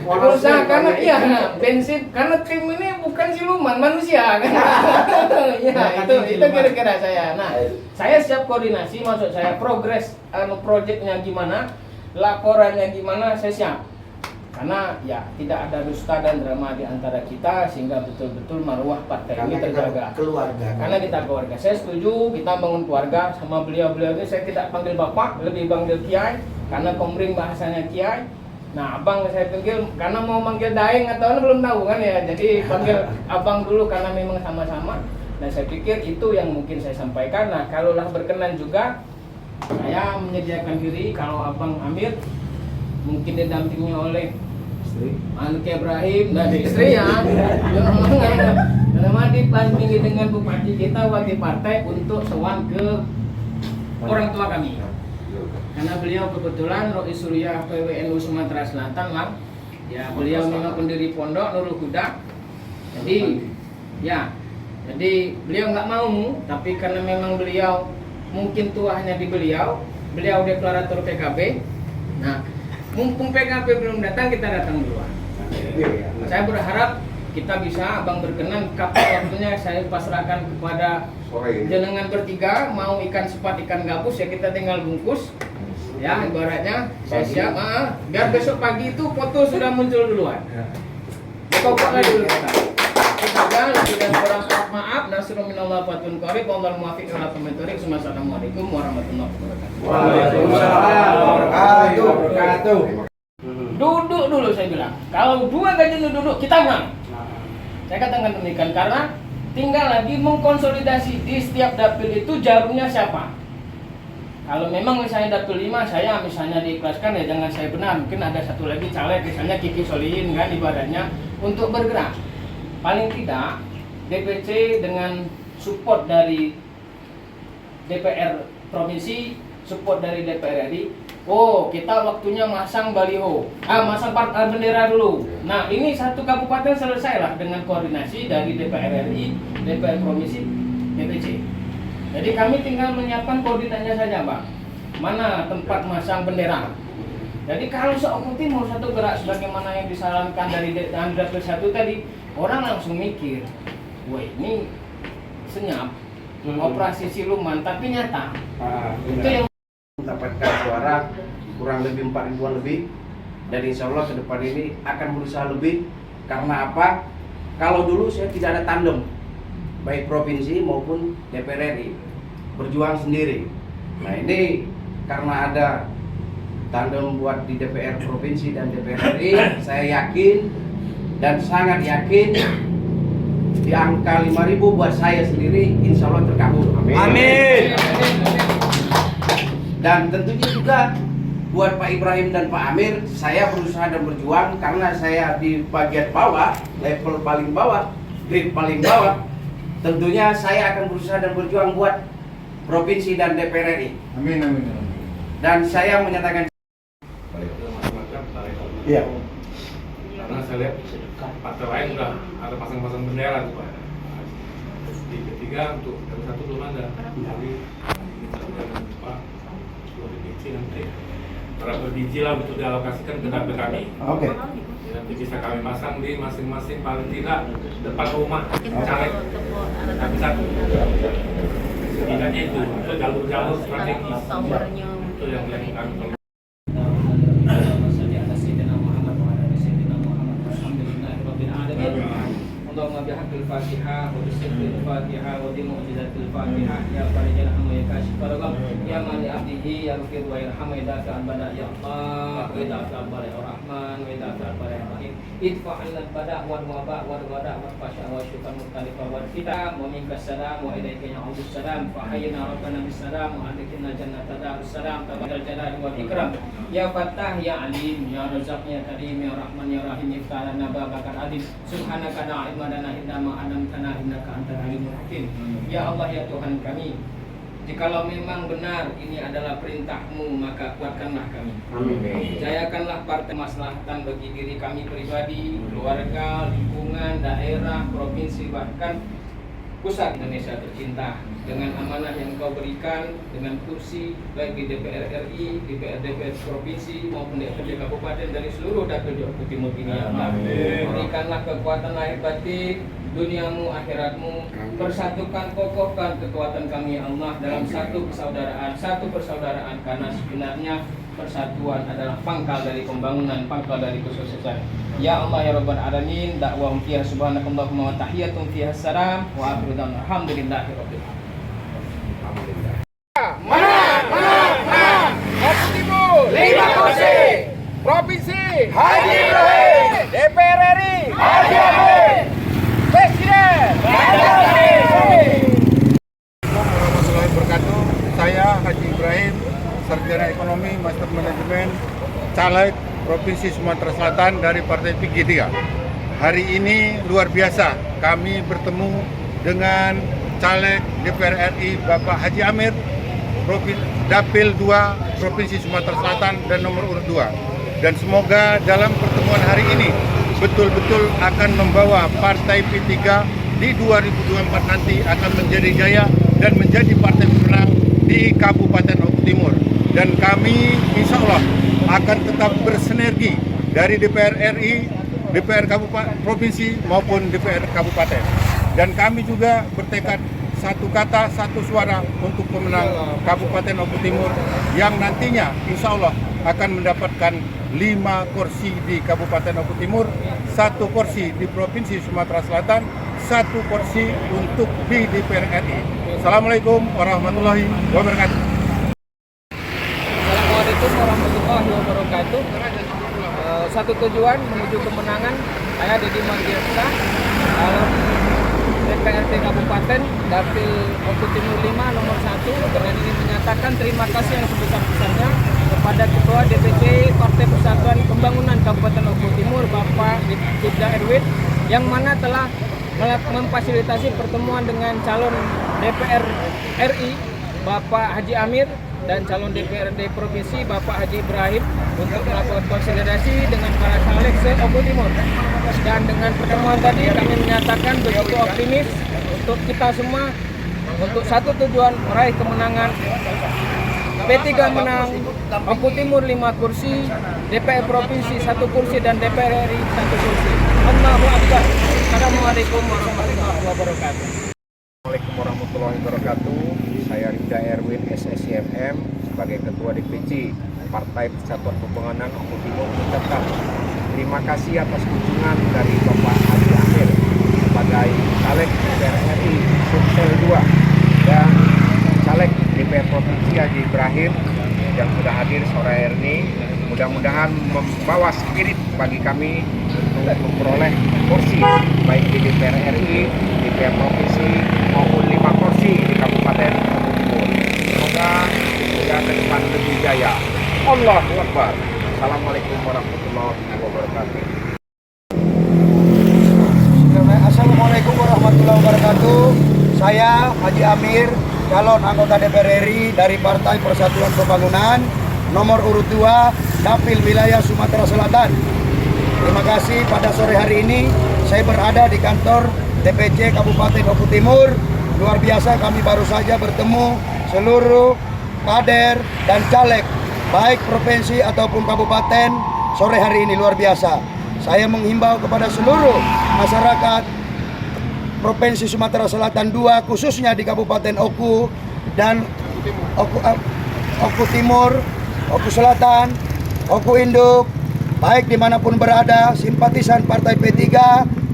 usaha karena iya bensin karena tim ini bukan siluman manusia kan. Ya itu kira-kira saya. Nah saya siap koordinasi, maksud saya progres proyeknya gimana, laporannya gimana, saya siap. Karena ya tidak ada dusta dan drama di antara kita sehingga betul-betul marwah partai ini terjaga. Karena kita keluarga. Saya setuju kita bangun keluarga sama beliau-beliau ini. Saya tidak panggil bapak, lebih panggil kiai karena komring bahasanya kiai. Nah abang saya panggil karena mau manggil daeng atau belum tahu kan ya. Jadi panggil abang dulu karena memang sama-sama. Dan saya pikir itu yang mungkin saya sampaikan. Nah kalaulah berkenan juga saya menyediakan diri kalau abang Amir mungkin didampingi oleh Anak Ibrahim dan istri ya. Karena dipampingi dengan bupati kita wakil partai untuk sowan ke orang tua kami. Karena beliau kebetulan Rois Surya PWNU Sumatera Selatan lah. Ya beliau memang pendiri pondok Nurul Huda. Jadi beliau nggak mau, tapi karena memang beliau mungkin tuahnya di beliau deklarator PKB. Nah mumpung PKB belum datang, kita datang duluan. Saya berharap kita bisa, abang berkenan, kapan waktunya saya pasrahkan kepada jenengan bertiga. Mau ikan sepat, ikan gabus ya kita tinggal bungkus. Ya ibaratnya saya siap. Biar besok pagi itu foto sudah muncul duluan. Pokoknya dulu kita. Lebih dan kurang maaf. Nasrul minallah fatun qarib. Wallahul muwaffiq ila aqwamit thoriq. Assalamualaikum warahmatullahi wabarakatuh. Waalaikumsalam warahmatullahi wabarakatuh. Duduk dulu saya bilang. Kalau dua gajian duduk kita menang. Saya katakan demikian karena tinggal lagi mengkonsolidasi di setiap dapil itu jarumnya siapa. Kalau memang misalnya dapil 5 saya misalnya diikhlaskan ya jangan saya benar. Mungkin ada satu lagi caleg misalnya Kiki Solihin kan ibaratnya untuk bergerak. Paling tidak DPC dengan support dari DPR provinsi, support dari DPR RI. Oh, kita waktunya masang baliho. Masang bendera dulu. Nah, ini satu kabupaten selesai lah dengan koordinasi dari DPR RI, DPR provinsi, DPC. Jadi kami tinggal menyiapkan koordinatnya saja, Bang. Mana tempat masang bendera. Jadi kalau seorang timur satu gerak sebagaimana yang disarankan dari dapil 1 tadi, orang langsung mikir, wah ini senyap, operasi siluman, tapi nyata. Itu yang mendapatkan suara kurang lebih 4.000-an lebih, dan insya Allah ke depan ini akan berusaha lebih. Karena apa? Kalau dulu saya tidak ada tandem, baik provinsi maupun DPR RI, berjuang sendiri. Nah ini karena ada tandem buat di DPR provinsi dan DPR RI, saya yakin dan sangat yakin di angka 5.000 buat saya sendiri insya Allah terkabul. Amin. Dan tentunya juga buat Pak Ibrahim dan Pak Amir, saya berusaha dan berjuang karena saya di bagian bawah, level paling bawah, grade paling bawah. Tentunya saya akan berusaha dan berjuang buat provinsi dan DPR RI. Amin, amin, amin. Dan saya menyatakan Iya. Karena saya lihat partai lain udah ada pasang-pasang bendera tuh Pak. Terus di P3 untuk RW1 belum ada. Jadi ini jangan lupa ketua DPC nanti berapa biji lah untuk dialokasikan ke dapil kami. Oke. Nanti bisa kami pasang di masing-masing paling tidak depan rumah caleg tapi satu. Setidaknya itu jalur-jalur strategis itu yang kami. Allahumma bihaqqil Fatihah wa bisyirril Fatihah wa bi mu'jizatil Fatihah ya farijan amma yakashif faragam ya man li abdihi yaghfir wa yarham wa yadaka al-bada ya Allah wa yadaka al-bada ya Rahman wa yadaka al-bada ya Rahim idfa' al-bada wal waba wal wada wal fasha wa syukan mukhtalifa wal kita wa minkas salam wa ilaika ya'udus salam fa hayyina rabbana bis salam wa adkhilna jannata darus salam tabarakal jalali wal ikram ya Fattah ya Alim ya Razzaq ya Karim ya Rahman ya Rahim iftah lana babakal adil subhanaka la ilma lana illa ma 'allamtana innaka antal alimul hakim. Ya Allah ya Tuhan kami, jikalau memang benar ini adalah perintah-Mu, maka kuatkanlah kami. Amin. Jayakanlah partai maslahatan bagi diri kami pribadi, keluarga, lingkungan, daerah, provinsi, bahkan pusat Indonesia tercinta. Dengan amanah yang Kau berikan, dengan kursi baik di DPR RI, DPR provinsi maupun DPRD kabupaten dari seluruh dapil Jawa Timur ini ya Allah. Berikanlah kekuatan lahir batin, duniamu, akhiratmu, persatukan, kokohkan kekuatan kami ya Allah dalam satu persaudaraan karena sebenarnya persatuan adalah pangkal dari pembangunan, pangkal dari kesuksesan. Ya Allah ya Rabbal Alamin, dakwahum fiha subhanakallahumma wa tahiyatum fiha salam wa akhiru da'wana alhamdulillahi rabbil alamin. Timur 5 kursi, Provinsi Haji Ibrahim, DPR RI Haji Amir, Presiden Warahmatullahi wabarakatuh. Saya Haji Ibrahim, Sarjana Ekonomi, Master Manajemen, caleg Provinsi Sumatera Selatan dari Partai P3. Hari ini luar biasa, kami bertemu dengan caleg DPR RI Bapak Haji Amir, Dapil 2 Provinsi Sumatera Selatan dan nomor urut 2. Dan semoga dalam pertemuan hari ini betul-betul akan membawa Partai P3 di 2024 nanti akan menjadi jaya dan menjadi partai pemenang di Kabupaten Oku Timur. Dan kami insya Allah akan tetap bersinergi dari DPR RI, DPR Kabupaten Provinsi maupun DPR Kabupaten. Dan kami juga bertekad satu kata, satu suara untuk pemenang Kabupaten Oku Timur yang nantinya insya Allah akan mendapatkan 5 kursi di Kabupaten Oku Timur, 1 kursi di Provinsi Sumatera Selatan, 1 kursi untuk di DPR RI. Assalamualaikum warahmatullahi wabarakatuh. Assalamualaikum warahmatullahi wabarakatuh. Satu tujuan menuju kemenangan. Saya Deddy Mardiansyah, DPRD Kabupaten Dapil Oku Timur 5 nomor 1. Dengan ini menyatakan terima kasih yang sebesar-besarnya kepada Ketua DPC Partai Persatuan Pembangunan Kabupaten Oku Timur Bapak Ibda Erwin yang mana telah memfasilitasi pertemuan dengan calon DPR RI Bapak Haji Amir dan calon DPRD Provinsi Bapak Haji Ibrahim untuk melakukan konsolidasi dengan para caleg se-Oku Timur. Dan dengan pertemuan tadi kami menyatakan begitu optimis untuk kita semua untuk satu tujuan meraih kemenangan. P3 menang, Oku Timur 5 kursi, DPR Provinsi 1 kursi dan DPR RI 1 kursi. Allahu Akbar. Assalamualaikum warahmatullahi wabarakatuh. Assalamualaikum warahmatullahi wabarakatuh. Saya Rida Erwin SSCMM sebagai Ketua DPC Partai Persatuan Pembangunan Oku Timur mengucapkan terima kasih atas kunjungan dari Bapak Haji Amir sebagai caleg DPR RI Sumsel 2 dan caleg DPR Provinsi Haji Ibrahim yang sudah hadir sore hari ini. Mudah-mudahan membawa spirit bagi kami untuk memperoleh kursi baik di DPR RI, DPR Provinsi maupun 5 kursi di Kabupaten Oku Timur. Semoga ke depan lebih jaya. Allahu Akbar. Assalamualaikum warahmatullahi wabarakatuh. Assalamualaikum warahmatullahi wabarakatuh. Saya Haji Amir, calon anggota DPR RI dari Partai Persatuan Pembangunan nomor urut 2 Dapil Wilayah Sumatera Selatan. Terima kasih. Pada sore hari ini saya berada di kantor DPC Kabupaten Oku Timur. Luar biasa, kami baru saja bertemu seluruh kader dan caleg baik provinsi ataupun kabupaten sore hari ini. Luar biasa. Saya menghimbau kepada seluruh masyarakat Provinsi Sumatera Selatan 2, khususnya di Kabupaten Oku dan Oku Timur, Oku Selatan, Oku Induk, baik dimanapun berada, simpatisan Partai P3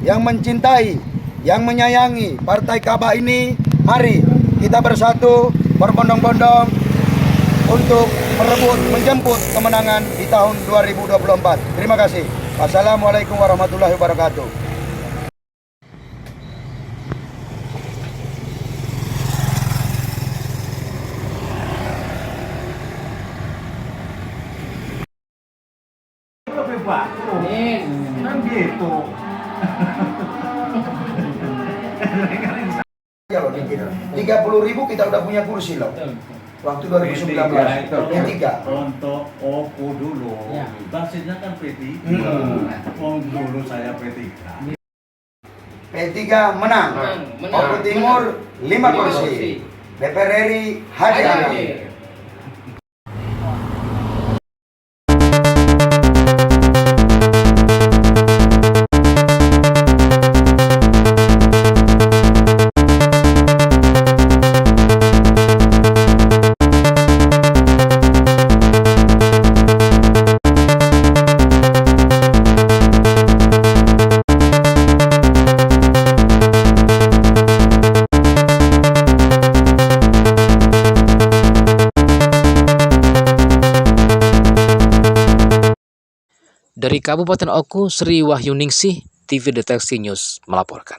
yang mencintai, yang menyayangi Partai Kaba ini, mari kita bersatu berbondong-bondong untuk merebut, menjemput kemenangan di tahun 2024. Terima kasih. Wassalamualaikum warahmatullahi wabarakatuh. Nih, Kan gitu. Ya loh, 30.000 kita udah punya kursi loh. betul. Waktu 2019 P3. Untuk Oku dulu, Ya. basisnya kan P3. Dulu saya P3. P3 menang. Menang. Oku Timur 5 kursi. DPR RI hadir. Hadir. Dari Kabupaten Oku, Sri Wahyuningsih, TV Deteksi News melaporkan.